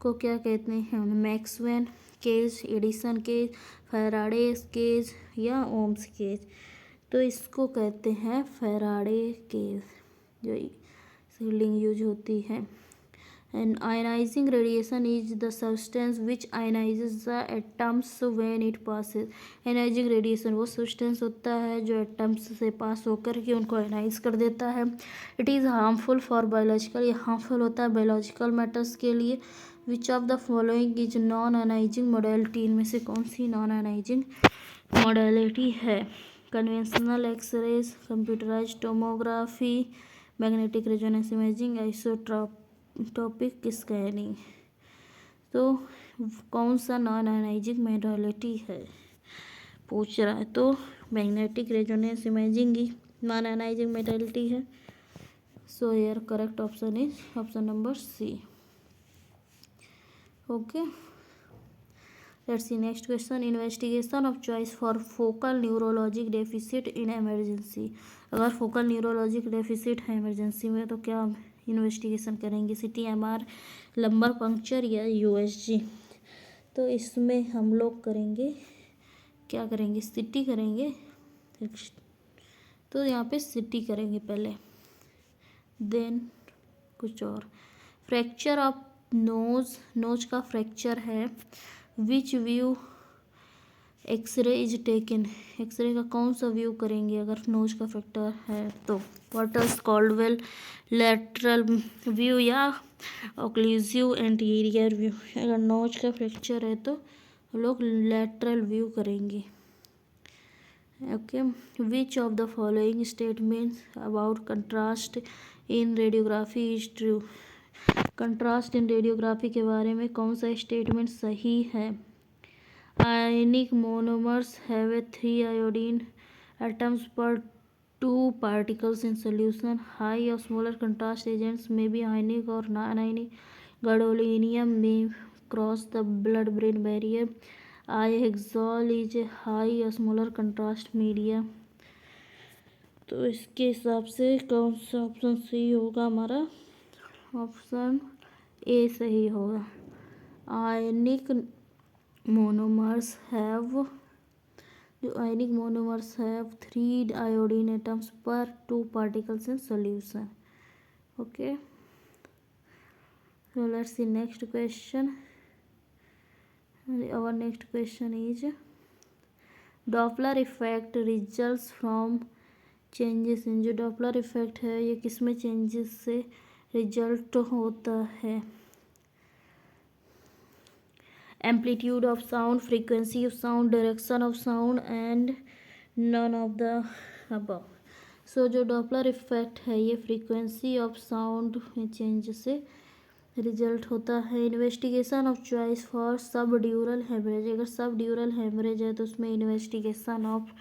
को क्या कहते हैं? Maxwell cage, Edison cage, Faraday cage या Ohm's cage. तो इसको कहते हैं फैराडे केज जो शील्डिंग यूज होती है। And ionizing radiation is the substance which ionizes the atoms when it passes. Ionizing radiation वो substance होता है जो atoms से पास होकर के उनको ionize कर देता है। It is harmful for biological, ये harmful होता है biological matters के लिए। Which of the following is non-ionizing modality? इनमें से कौन सी non-ionizing modality है? Conventional X-rays, computerized tomography, magnetic resonance imaging, isotopic scanning. तो कौन सा नॉन आयनाइजिंग मोडालिटी है पूछ रहा है, तो मैग्नेटिक रेजोनेंस इमेजिंग ही नॉन आयनाइजिंग मोडालिटी है। So here correct option is option number C. Okay, let's see next question. Investigation of choice for focal neurologic deficit in emergency. अगर focal neurologic deficit है emergency में तो क्या investigation करेंगे? CT, MR, lumbar puncture या USG। तो इसमें हम लोग करेंगे, क्या करेंगे? सिटी करेंगे। तो यहाँ पे सिटी करेंगे पहले, देन कुछ और। फ्रैक्चर ऑफ नोज, नोज का फ्रैक्चर है। Which view x-ray is taken, x-ray का कौन सा व्यू करेंगे अगर नोज का फ्रैक्चर है तो? वाटर्स कॉल्डवेल लैटरल व्यू या ऑक्लूसिव एंटीरियर व्यू। अगर नोज का फ्रैक्चर है तो हम लोग लैटरल व्यू करेंगे। Okay, which of the following statements about contrast in radiography is true. Contrast in radiography के बारे में कौन सा स्टेटमेंट सही है? Ionic monomers have 3 iodine atoms per 2 particles in solution. High or smaller contrast agents may be ionic or non-ionic. Gadolinium may cross the blood-brain barrier. Iahexol is a high or smaller contrast media. तो इसके हिसाब से कौन सा option सही होगा हमारा? Option A सही होगा। आयनिक monomers have, जो ionic monomers have 3 iodine atoms per 2 particles in solution. Okay, so let's see next question. Our next question is Doppler effect results from changes in, जो Doppler effect है ये किसमें changes से result होता है? Amplitude of sound, frequency of sound, direction of sound and none of the above. So जो Doppler effect है ये फ्रीक्वेंसी ऑफ साउंड में चेंज से रिजल्ट होता है। इन्वेस्टिगेशन ऑफ चॉइस फॉर सब ड्यूरल हेमरेज, अगर सब ड्यूरल हेमरेज है तो उसमें इन्वेस्टिगेशन ऑफ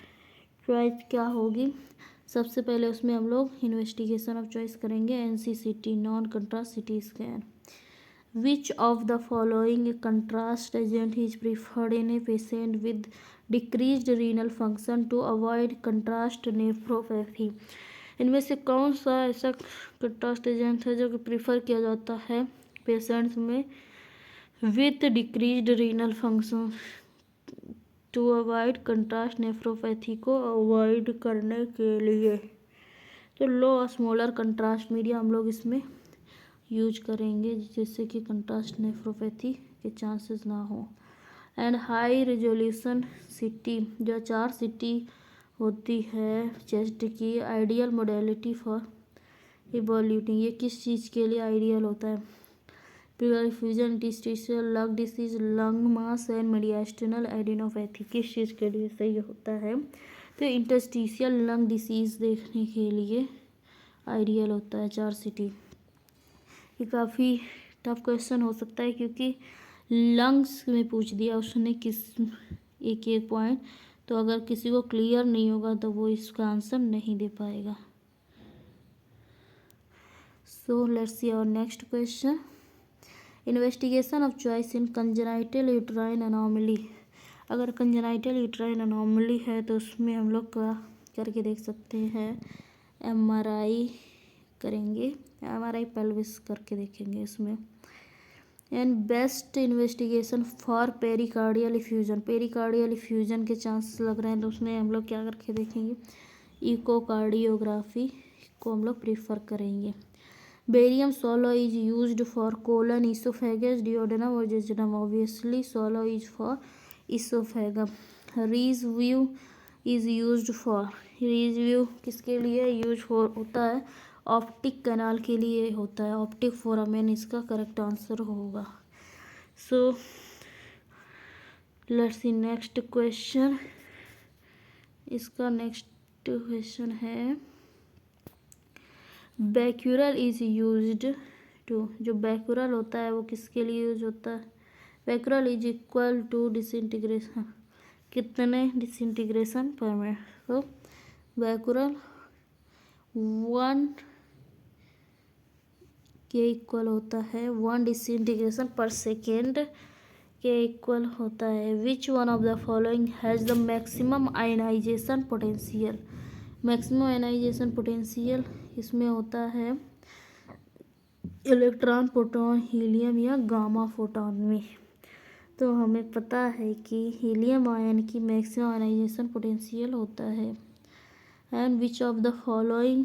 चॉइस क्या होगी? सबसे पहले उसमें हम लोग इन्वेस्टिगेशन ऑफ चॉइस करेंगे NCCT, non contrast CT scan. Which of the following contrast agent is preferred in a patient with decreased renal function to avoid contrast nephropathy? इनमें से कौन सा ऐसा कंट्रास्ट एजेंट है जो कि प्रीफर किया जाता है पेशेंट्स में with decreased renal function to avoid contrast nephropathy को अवॉइड करने के लिए? तो लो स्मॉलर कंट्रास्ट मीडिया हम लोग इसमें यूज करेंगे जिससे कि कंट्रास्ट नेफ्रोपैथी के चांसेस ना हो। एंड हाई रेजोल्यूशन CT, जो 4 CT होती है चेस्ट की, आइडियल मोडेलिटी फॉर इवोल्यूटिंग, ये किस चीज़ के लिए आइडियल होता है? Pleural effusion, interstitial lung disease, lung mass and mediastinal adenopathy किस चीज़ के लिए सही होता है? तो इंटरस्टिशियल लंग डिसीज देखने के लिए आइडियल होता है चार्सिटी। ये काफ़ी टफ क्वेश्चन हो सकता है क्योंकि लंग्स में पूछ दिया उसने किस एक एक पॉइंट, तो अगर किसी को क्लियर नहीं होगा तो वो इसका आंसर नहीं दे पाएगा। So let's see our next question. Investigation of choice in congenital uterine anomaly. अगर कंजेनाइटल यूट्राइन एनोमली है तो उसमें हम लोग क्या करके देख सकते हैं? एमआरआई करेंगे, एमआरआई पेल्विस करके देखेंगे इसमें। And best investigation for pericardial effusion, pericardial effusion के चांसेस लग रहे हैं तो उसमें हम लोग क्या करके देखेंगे? इकोकार्डियोग्राफी को हम लोग प्रीफर करेंगे। Barium swallow is used for colon, oesophagus, duodenum और jejunum. Obviously swallow is for oesophagus. Rhese view is used for, Rhese view किसके लिए यूज होता है? ऑप्टिक कैनाल के लिए होता है, ऑप्टिक फोरामेन इसका करेक्ट आंसर होगा। सो लेट्स सी नेक्स्ट क्वेश्चन। इसका नेक्स्ट क्वेश्चन है बैक्यूरल इज यूज्ड टू, जो बैक्यूरल होता है वो किसके लिए यूज होता है? Becquerel is equal to disintegration, कितने डिसइंटीग्रेशन पर मिनट? तो बैक्यूरल 1 के इक्वल होता है 1 डिसइंटीग्रेशन पर सेकेंड के इक्वल होता है। Which one of the following has the maximum ionisation potential? Maximum ionisation potential इसमें होता है इलेक्ट्रॉन, प्रोटॉन, हीलियम या गामा फोटॉन में। तो हमें पता है कि हीलियम आयन की मैक्सिमम आयनाइजेशन पोटेंशियल होता है। And which of the following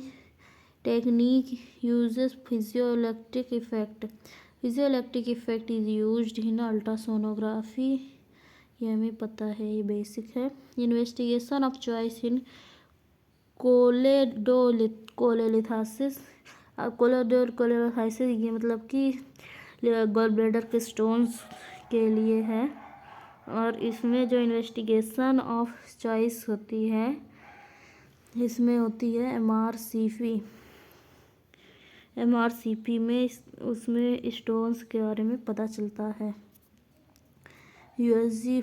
technique uses piezoelectric effect? Piezoelectric effect is used in ultrasonography, ये हमें पता है, ये बेसिक है। Investigation of choice in cholelithiasis, cholelithiasis ये मतलब कि गॉल ब्लैडर के स्टोन्स के लिए है। और इसमें जो इन्वेस्टिगेशन ऑफ चॉइस होती है इसमें होती है एमआरसीपी में उसमें स्टोन्स के बारे में पता चलता है। यूएसजी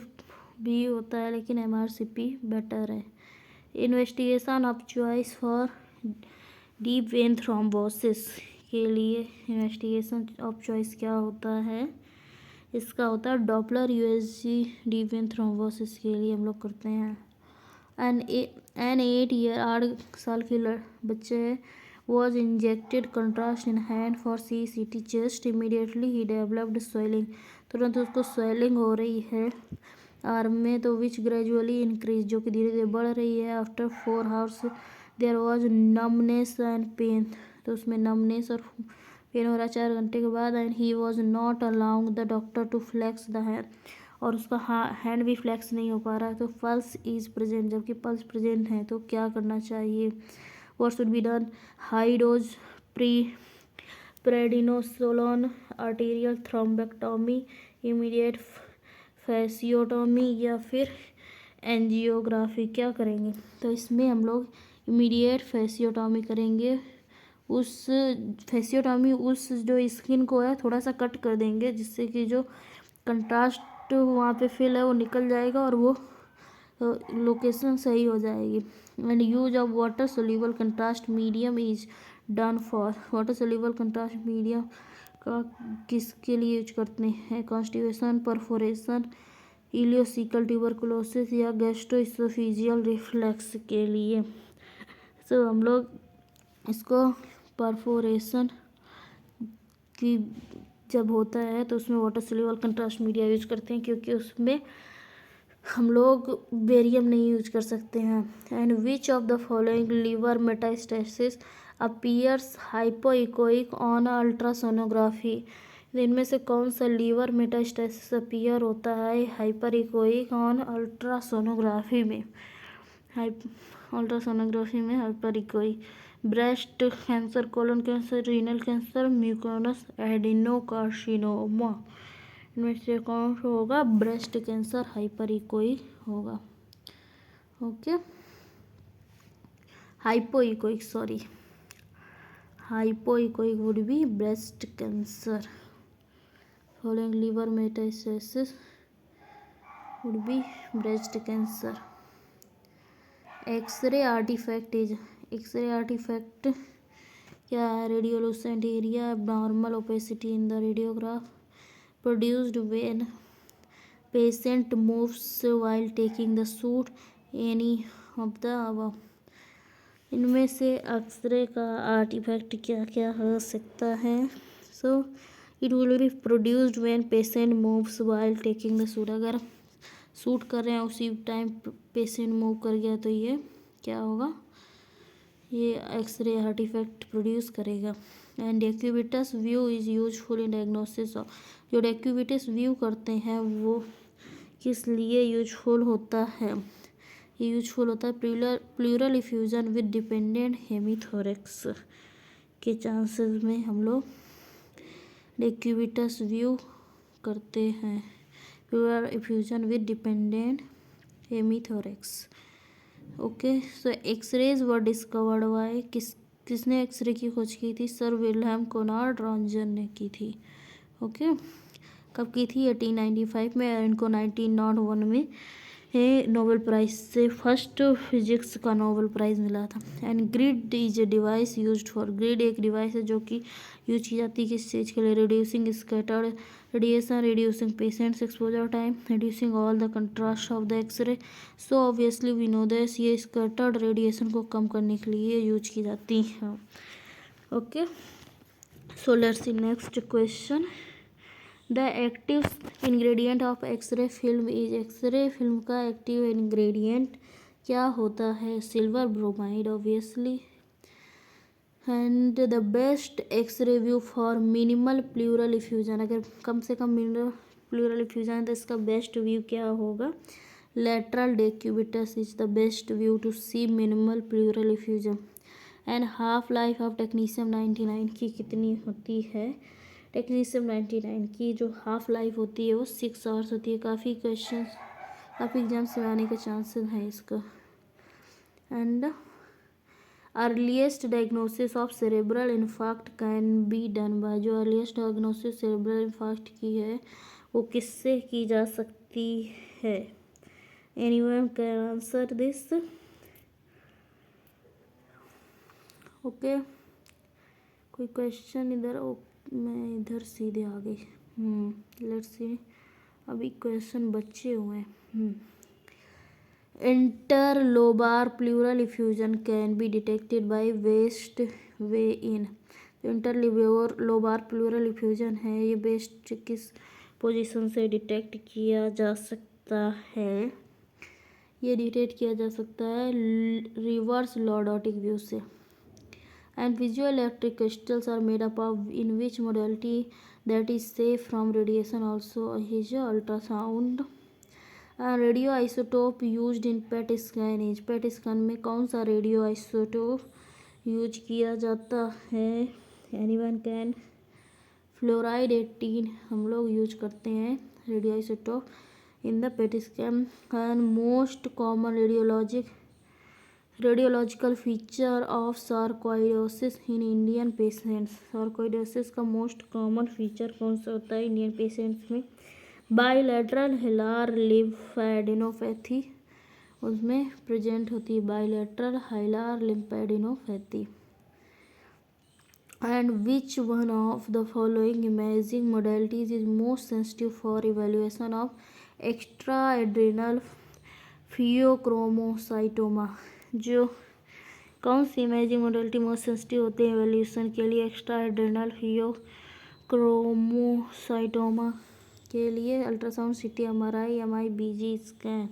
भी होता है लेकिन एमआरसीपी बेटर है। Investigation of choice for deep vein thrombosis के लिए इन्वेस्टिगेशन ऑफ चॉइस क्या होता है? इसका होता है Doppler USG deep vein thrombosis के लिए हम लोग करते हैं। एन 8 ईयर 8 साल के बच्चे was injected contrast in hand for CCT chest, immediately he developed swelling, तुरंत उसको स्वेलिंग हो रही है आर्म में, तो विच ग्रेजुअली इंक्रीज, जो कि धीरे धीरे बढ़ रही है। After 4 hours there was numbness and pain, तो उसमें नमनेस और पेन हो रहा 4 घंटे के बाद। And he was not allowing the doctor to flex the hand, और उसका हैंड भी फ्लेक्स नहीं हो पा रहा है। तो पल्स इज प्रेजेंट, जबकि पल्स प्रेजेंट है तो क्या करना चाहिए? What should be done? High dose prednisolone, arterial thrombectomy, immediate fasciotomy या फिर एंजियोग्राफी, क्या करेंगे? तो इसमें हम लोग इमीडिएट फैसियोटोमी करेंगे। उस फैसियोटोमी उस जो स्किन को है थोड़ा सा कट कर देंगे जिससे कि जो कंट्रास्ट वहाँ पे फिल है वो निकल जाएगा और वो लोकेशन सही हो जाएगी। And use of water soluble contrast medium is done for, water soluble contrast medium का किसके लिए यूज करते हैं? कॉन्स्टिपेशन, परफोरेशन, इलियोसिकल ट्यूबरकुलोसिस या गैस्ट्रोइसोफेजियल रिफ्लक्स के लिए। तो हम लोग इसको परफोरेशन की जब होता है तो उसमें water soluble contrast media use करते हैं क्योंकि उसमें हम लोग बेरियम नहीं यूज कर सकते हैं। And which of the following liver metastasis appears hypoechoic on ultrasonography, इनमें से कौन सा लीवर मेटास्टेसिस अपीयर होता है हाइपर इकोइक ऑन अल्ट्रासोनोग्राफी में? अल्ट्रासोनोग्राफी में hyper echoic breast cancer, colon cancer, renal cancer, mucinous adenocarcinoma. इनमें से कौन सा होगा? ब्रेस्ट कैंसर, हाइपरइकोइक होगा। Okay, hypoechoic, sorry, hypoechoic would be breast cancer. Following liver metastasis would be breast cancer. X-ray artefact is, x-ray artefact क्या है? रेडियोलुसेंट area, abnormal opacity in the radiograph produced when patient moves while taking the shoot, any of the above। इनमें से x ray का artefact क्या क्या हो सकता है? So it will be produced when patient moves while taking the shoot. अगर shoot कर रहे हैं उसी टाइम पेशेंट मूव कर गया तो ये क्या होगा? ये एक्सरे आर्टिफैक्ट प्रोड्यूस करेगा। And decubitus view is useful in diagnosis of, जो डेक्यूबिटस व्यू करते हैं वो किस लिए यूजफुल होता है? ये यूजफुल होता है pleural effusion with dependent hemithorax के चांसेस में हम लोग डेक्यूबिटस व्यू करते हैं। Pleural effusion with dependent hemithorax. Okay, so x-rays were discovered by, किसने एक्सरे की खोज की थी? सर विल्हेम कोनार्ड रॉन्जन ने की थी। ओके, कब की थी? 1895 में। इनको 1901 में नोबेल प्राइज से फर्स्ट फिजिक्स का नोबेल प्राइज मिला था। And grid is a device used for, grid एक डिवाइस है जो कि यूज की जाती है किस चीज़ के लिए? Reducing scattered radiation, reducing patients exposure time, reducing all the contrast of the x ray. So obviously we know this, ये स्कैटर्ड रेडिएशन को कम करने के लिए यूज की जाती है। Okay, so let's see next question. The active ingredient of x ray film is, x ray film का एक्टिव इंग्रेडिएंट क्या होता है? Silver bromide obviously. And the best x ray view for minimal pleural effusion, अगर कम से कम मिनिमल प्लूरल इफ्यूजन है तो इसका best view क्या होगा? Lateral decubitus is the best view to see minimal pleural effusion. And half life of technetium 99 की कितनी होती है? टेक्नीशियम 99 की जो हाफ लाइफ होती है वो 6 आवर्स होती है। काफ़ी क्वेश्चन, काफ़ी एग्जाम्स में आने के चांसेस हैं इसका। And earliest diagnosis of cerebral infarct can be done by, जो अर्लीस्ट डायग्नोसिस सेरेब्रल इन्फार्क्ट की है वो किससे की जा सकती है? Anyone can answer this? Okay, कोई क्वेश्चन इधर? मैं इधर सीधे आ गई। लेट्स सी, अभी क्वेश्चन बचे हुए हैं। Interlobar pleural effusion can be detected by best way in, interlobar pleural effusion है ये बेस्ट किस पोजीशन से डिटेक्ट किया जा सकता है? ये डिटेक्ट किया जा सकता है रिवर्स लॉर्डोटिक व्यू से। And piezoelectric crystals are made up of, in which modality that is safe from radiation also is ultrasound। Radio isotope used in PET scan is, pet scan में कौन सा radio isotope use किया जाता है? Anyone can? Fluoride 18 हम लोग use करते हैं radio isotope in the PET scan. And most common radiological feature of sarcoidosis in Indian patients, sarcoidosis का मोस्ट कॉमन फीचर कौन सा होता है इंडियन पेशेंट्स में? बाइलेटरल हिलार लिम्फेडेनोपैथी उसमें प्रेजेंट होती है, bilateral hilar lymphadenopathy. And which one of the following imaging modalities is most sensitive for evaluation of extra adrenal pheochromocytoma, जो कौन सी इमेजिंग मोडेलिटी मोस्ट सेंसिटिव होती है एवोल्यूशन के लिए एक्स्ट्रा एड्रेनल फियोक्रोमोसाइटोमा के लिए? अल्ट्रासाउंड, सीटी, एमआरआई, एमआईबीजी स्कैन,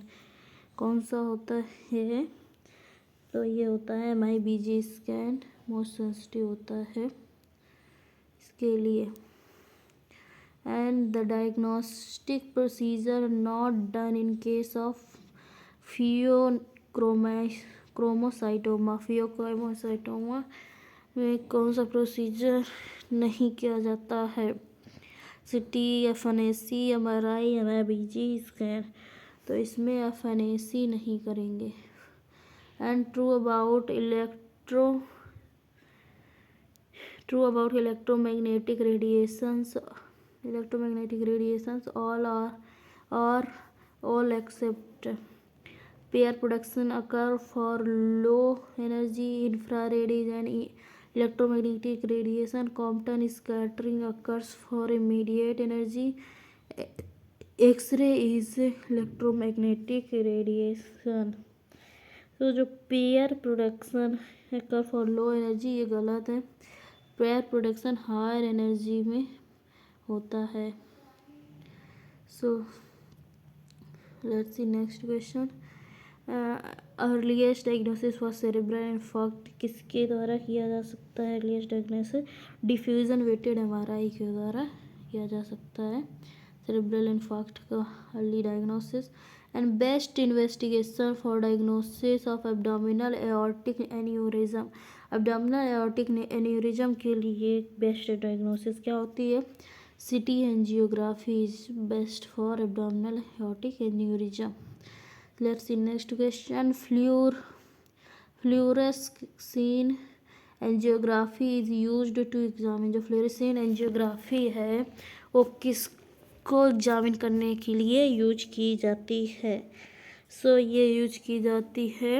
कौन सा होता है? तो ये होता है एमआईबीजी स्कैन मोस्ट सेंसिटिव होता है इसके लिए। And the diagnostic procedure not done in case of pheochromocytoma में कौन सा प्रोसीजर नहीं किया जाता है? CT, FNAC, MRI, MIBG scan. तो इसमें FNAC नहीं करेंगे। And true about electromagnetic radiations all except pair production occur for low energy infrared and electromagnetic radiation. Compton scattering occurs for immediate energy. X-ray is electromagnetic radiation. तो जो pair production occur for low energy ये गलत है। Pair production higher energy में होता है। So let's see next question. Earliest diagnosis for cerebral infarct किसके द्वारा किया जा सकता है? Earliest diagnosis diffusion weighted MRI के द्वारा किया जा सकता है सेरेब्रल इन्फार्क्ट का early diagnosis. And best investigation for diagnosis of abdominal aortic aneurysm. Abdominal aortic aneurysm के लिए बेस्ट डायग्नोसिस क्या होती है? CT angiography is best for abdominal aortic aneurysm. Let's see next question. Fluorescein angiography is used to examine. जो fluorescein angiography है वो किसको examine करने के लिए यूज की जाती है? सो ये यूज की जाती है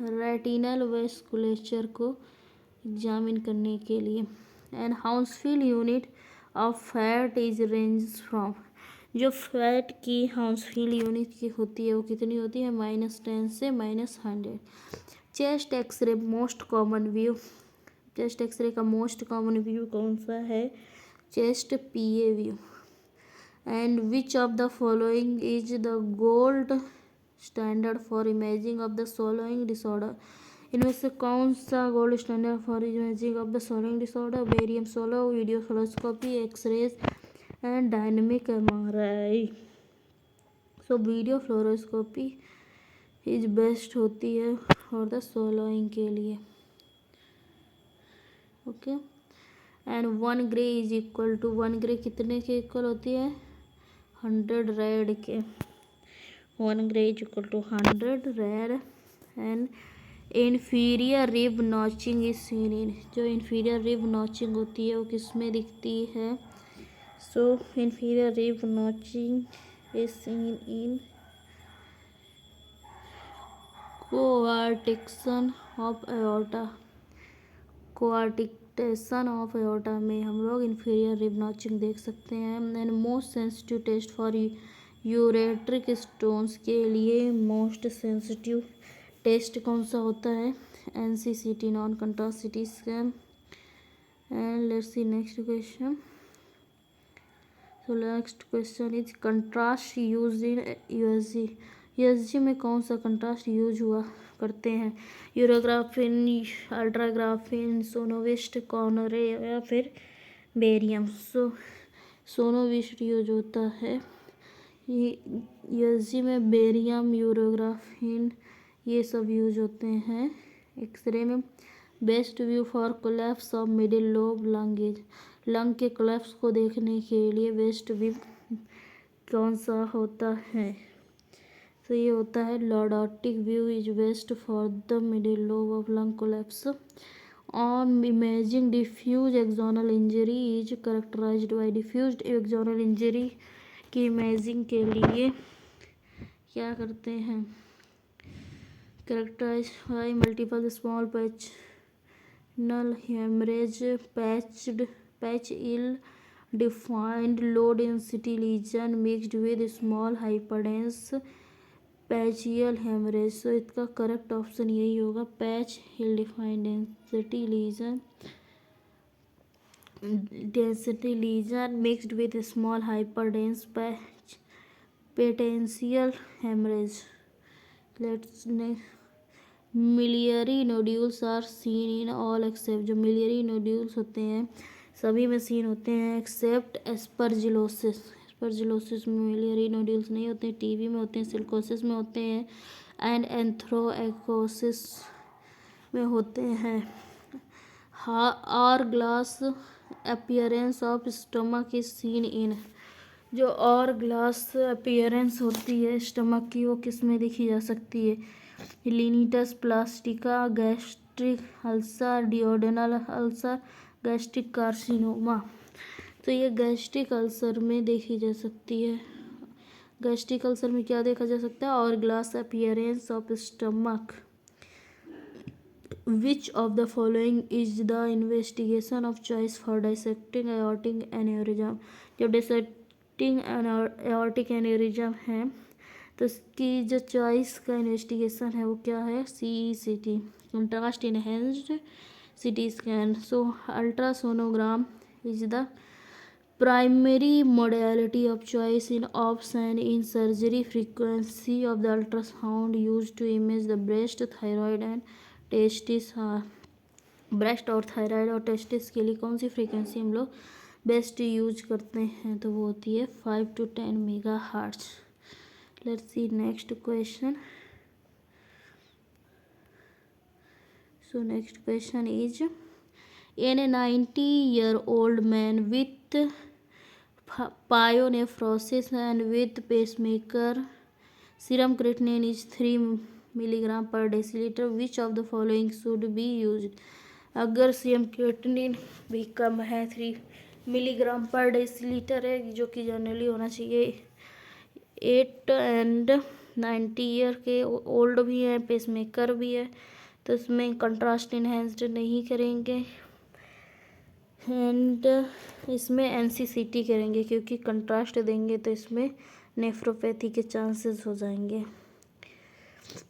रेटिनल वेस्कुलेचर को एग्जामिन करने के लिए। And Hounsfield unit of fat is range from. जो फैट की हाउसफील्ड यूनिट की होती है वो कितनी होती है? -10 से -100। Chest x-ray most common view. Chest x-ray का मोस्ट कॉमन व्यू कौन सा है? Chest PA view. And which of the following is the gold standard for imaging of the following disorder. इनमें से कौन सा gold standard for imaging of the following disorder? Barium 16, video fluoroscopy, x-rays and dynamic MRI। So video fluoroscopy is best होती है और the following के लिए। Okay. And 1 gray is equal to 1 gray कितने के इक्वल होती है? 100 रेड के। 1 gray is equal to 100 rad. And inferior rib notching is seen in. जो इन्फीरियर रिब नॉचिंग होती है वो किस में दिखती है? So inferior rib notching is seen in coarctation of aorta. Coarctation of aorta में हम लोग इन्फीरियर रिब नॉचिंग देख सकते हैं। And most sensitive test for ureteric stones के लिए मोस्ट सेंसिटिव टेस्ट कौन सा होता है? NCCT non contrast CT scan. And let's see next question. So next question is contrast use in USG। USG में कौन सा कंट्रास्ट यूज हुआ करते हैं? यूरोग्राफिन, अल्ट्राग्राफिन, सोनोविस्ट, कॉर्नरे या फिर बेरियम। सो सोनोविस्ट यूज होता है। ये USG में बेरियम, यूरोग्राफिन ये सब यूज होते हैं। एक्सरे में best view for collapse of middle lobe lung is. Lung के कोलैप्स को देखने के लिए बेस्ट व्यू कौन सा होता है? तो ये होता है lordotic view is best for the middle lobe of lung collapse. On imaging diffuse axonal injury is characterized by. Diffused axonal injury की इमेजिंग के लिए क्या करते हैं? Characterized by multiple small patchnal hemorrhage, patch ill-defined low-density lesion mixed with small hyperdense patchial hemorrhage। So इसका correct option यही होगा patch ill-defined density lesion mixed with small hyperdense potential hemorrhage। Let's miliary nodules are seen in all except. जो miliary nodules होते हैं सभी में seen होते हैं एक्सेप्ट एस्परजिलोसिस। एस्परजिलोसिस में मिलियरी नोड्यूल्स नहीं होते हैं। TB में होते हैं, सिलिकोसिस में होते हैं, एंड एंथ्रोएकोसिस में होते हैं। और glass appearance of stomach is seen in, जो और ग्लास अपीयरेंस होती है स्टमक की वो किस में देखी जा सकती है? Linitis plastica, gastric ulcer, duodenal ulcer, gastric carcinoma. तो ये गैस्ट्रिक अल्सर में देखी जा सकती है। गैस्ट्रिक अल्सर में क्या देखा जा सकता है? और glass appearance of stomach. Which of the following is the investigation of choice for dissecting aortic aneurysm? जब dissecting aortic aneurysm है तो इसकी जो चॉइस का इन्वेस्टिगेशन है वो क्या है? CECT, contrast enhanced CT scan. So ultrasonogram is the primary modality of choice in ops and in surgery. Frequency of the ultrasound used to image the breast, thyroid and testis। Breast और thyroid और testis के लिए कौन सी frequency हम लोग best use करते हैं? तो वो होती है 5 to 10 megahertz. Let's see next question. So next question is in a 90-year-old man with pyonephrosis and with pacemaker, serum creatinine is 3 milligram per deciliter. Which of the following should be used? अगर serum creatinine भी कम है 3 milligram पर decilitre है, जो कि generally होना चाहिए 8 and 90 year के ओल्ड भी है, पेसमेकर भी है, तो इसमें कंट्रास्ट इनहेंस्ड नहीं करेंगे एंड इसमें NCCT करेंगे, क्योंकि कंट्रास्ट देंगे तो इसमें नेफ्रोपैथी के चांसेस हो जाएंगे।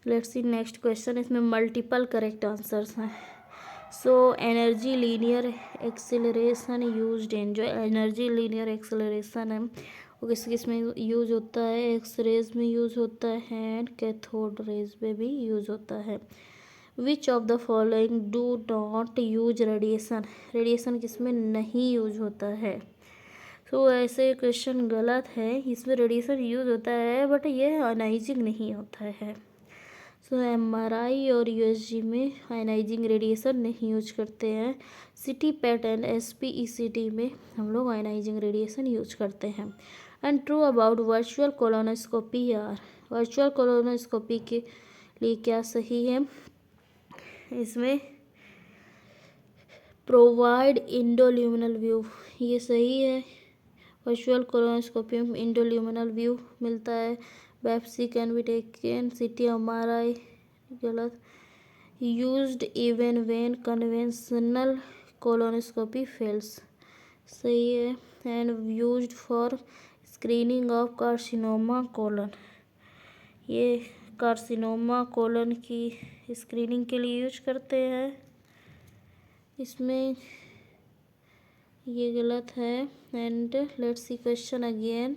Let's see next question. इसमें मल्टीपल करेक्ट आंसर्स हैं। So energy linear acceleration used in, जो एनर्जी लीनियर एक्सेलरेशन है वो किस किस में यूज होता है? एक्सरेज में यूज होता है एंड कैथोड रेज में भी यूज होता है। विच of the following do not use radiation, radiation किसमें नहीं यूज होता है? तो ऐसे क्वेश्चन गलत है, इसमें रेडिएशन यूज होता है बट ये आयनाइजिंग नहीं होता है। सो MRI और USG में आयनाइजिंग रेडिएशन नहीं यूज करते हैं। CT PET एंड SPECT में हम लोग आयनाइजिंग रेडिएशन यूज करते हैं। And true about virtual colonoscopy are, virtual colonoscopy के लिए क्या सही है? इसमें प्रोवाइड इंडोल्यूमिनल व्यू, ये सही है। वर्चुअल कोलोनोस्कोपी में इंडोल्यूमिनल व्यू मिलता है। Biopsy can be taken, CT MRI गलत। Used even when conventional colonoscopy fails, सही है। And used for screening of carcinoma colon, ये कार्सिनोमा कोलन की स्क्रीनिंग के लिए यूज करते हैं। इसमें ये गलत है। And let's C question again.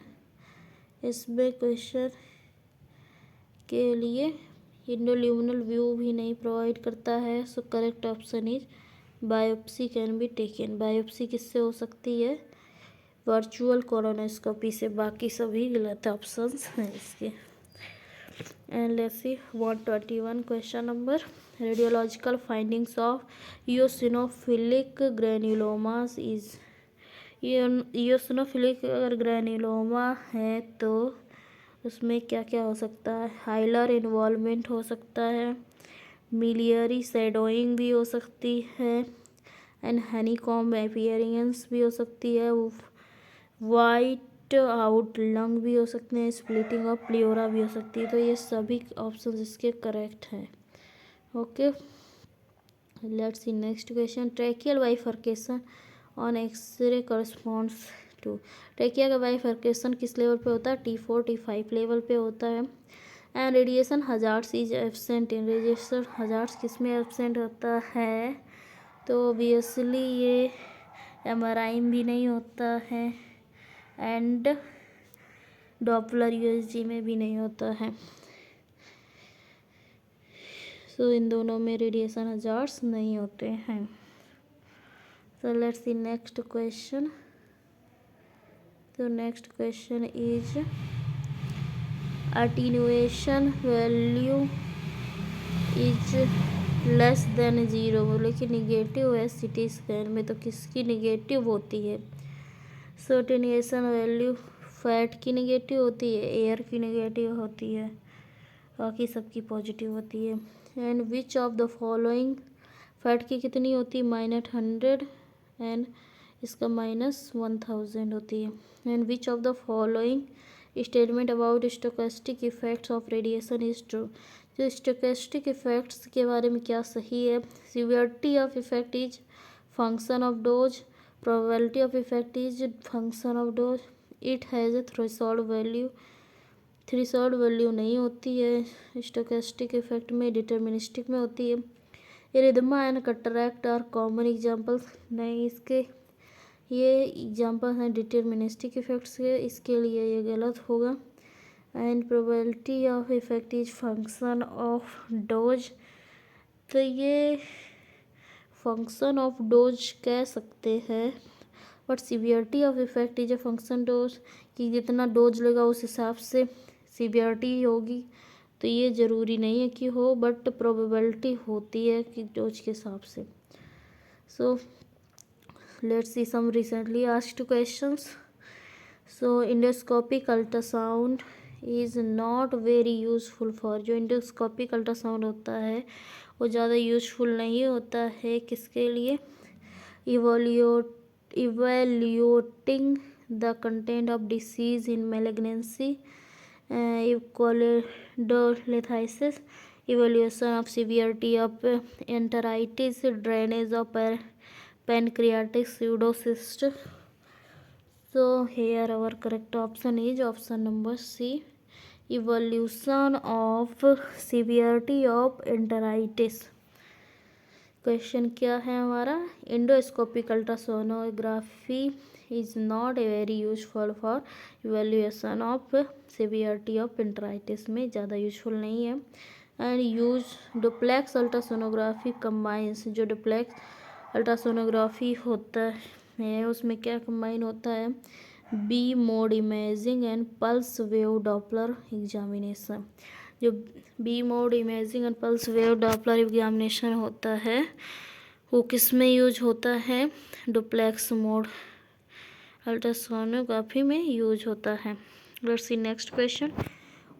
इसमें क्वेश्चन के लिए इंडोल्यूमिनल व्यू भी नहीं प्रोवाइड करता है। So correct option is biopsy can be taken. Biopsy किससे हो सकती है? वर्चुअल कोलोनोस्कोपी से। बाकी सभी गलत ऑप्शंस हैं इसके। And let's see 121 question number. Radiological findings of eosinophilic granulomas is, eosinophilic अगर ग्रैन्युलोमा है तो उसमें क्या क्या हो सकता है? हाइलर इन्वॉल्वमेंट हो सकता है, मिलियरी शैडोइंग भी हो सकती है एंड हनीकॉम्ब अपीयरेंस भी हो सकती है, वाइट आउट लंग भी हो सकते हैं, स्प्लिटिंग ऑफ प्लियोरा भी हो सकती है। तो ये सभी ऑप्शन इसके करेक्ट हैं। Okay, let's see next question. Tracheal bifurcation on x-ray corresponds to, trachea का बाइफर्केशन किस लेवल पे होता है? T4 T5 लेवल पे होता है। And radiation hazards is absent in, radiation hazards किस में एब्सेंट होता है? तो ऑब्वियसली ये MRI भी नहीं होता है एंड डॉपलर USG में भी नहीं होता है। सो इन दोनों में रेडिएशन हजार्ड्स नहीं होते हैं। So let's see next question. तो next question is attenuation value is less than 0, बोले कि निगेटिव है सीटी स्कैन में, तो किसकी निगेटिव होती है? सो अटीन्यूएशन वैल्यू फैट की निगेटिव होती है, एयर की निगेटिव होती है, बाकी सबकी पॉजिटिव होती है। And which of the following, fat की कितनी होती है? -100 एंड इसका -1000 होती है। And which of the following statement about stochastic effects of radiation is true. जो स्टोकेस्टिक इफेक्ट्स के बारे में क्या सही है? Severity of effect is function of dose, probability of effect is function of dose, it has a threshold value, threshold value नहीं होती है स्टोकेस्टिक इफेक्ट में, डिटर्मिनिस्टिक में होती है। Erythema and cataract are common examples, नहीं इसके ये एग्जाम्पल हैं डिटर्मिनिस्टिक इफेक्ट्स के, इसके लिए ये गलत होगा। And probability of effect is function of dose, तो ये फंक्शन ऑफ डोज कह सकते हैं, but severity of effect is a function dose, कि जितना डोज लेगा उस हिसाब से सिवियरिटी होगी, तो ये ज़रूरी नहीं है कि हो, बट प्रोबेबिलिटी होती है कि डोज के हिसाब से। So let's see some recently asked questions. So endoscopic ultrasound is not very useful for, जो इंडोस्कोपिक अल्ट्रासाउंड होता है वो ज़्यादा यूज़फुल नहीं होता है किसके लिए? Evaluating the content of disease in malignancy, choledocholithiasis, evaluation of severity of enteritis, drainage of pancreatic pseudocyst. So here our correct option is option number C, evaluation of severity of enteritis। Question क्या है हमारा? Endoscopic ultrasonography is not very useful for evaluation of severity of enteritis, में ज़्यादा useful नहीं है। And use duplex ultrasonography combines, जो duplex ultrasonography होता है उसमें क्या कंबाइन होता है? B mode imaging and pulse wave Doppler examination. जो B mode imaging and pulse wave Doppler examination होता है वो किस में यूज होता है? डुप्लेक्स मोड अल्ट्रासोनोग्राफी में यूज होता है। Let's see next question,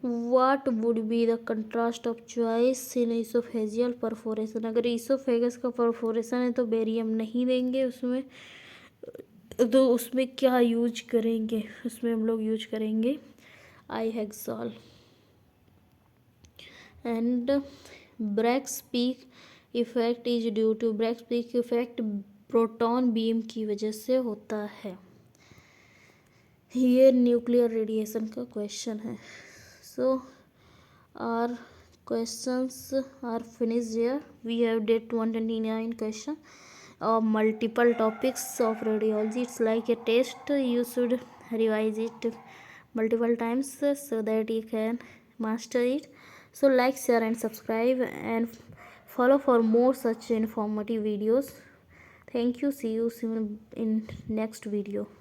what would be the contrast of choice in oesophageal perforation. अगर इसोफेगस का परफोरेशन है तो बेरियम नहीं देंगे उसमें, तो उसमें क्या यूज करेंगे? उसमें हम लोग यूज करेंगे iohexol. And Bragg's peak effect is due to, Bragg's peak effect proton beam की वजह से होता है। ये न्यूक्लियर रेडिएशन का क्वेश्चन है। सो are questions are finished here. We have did 129 question of multiple topics of radiology. It's like a test, you should revise it multiple times so that you can master it. So like, share and subscribe and follow for more such informative videos. Thank you. See you soon in next video.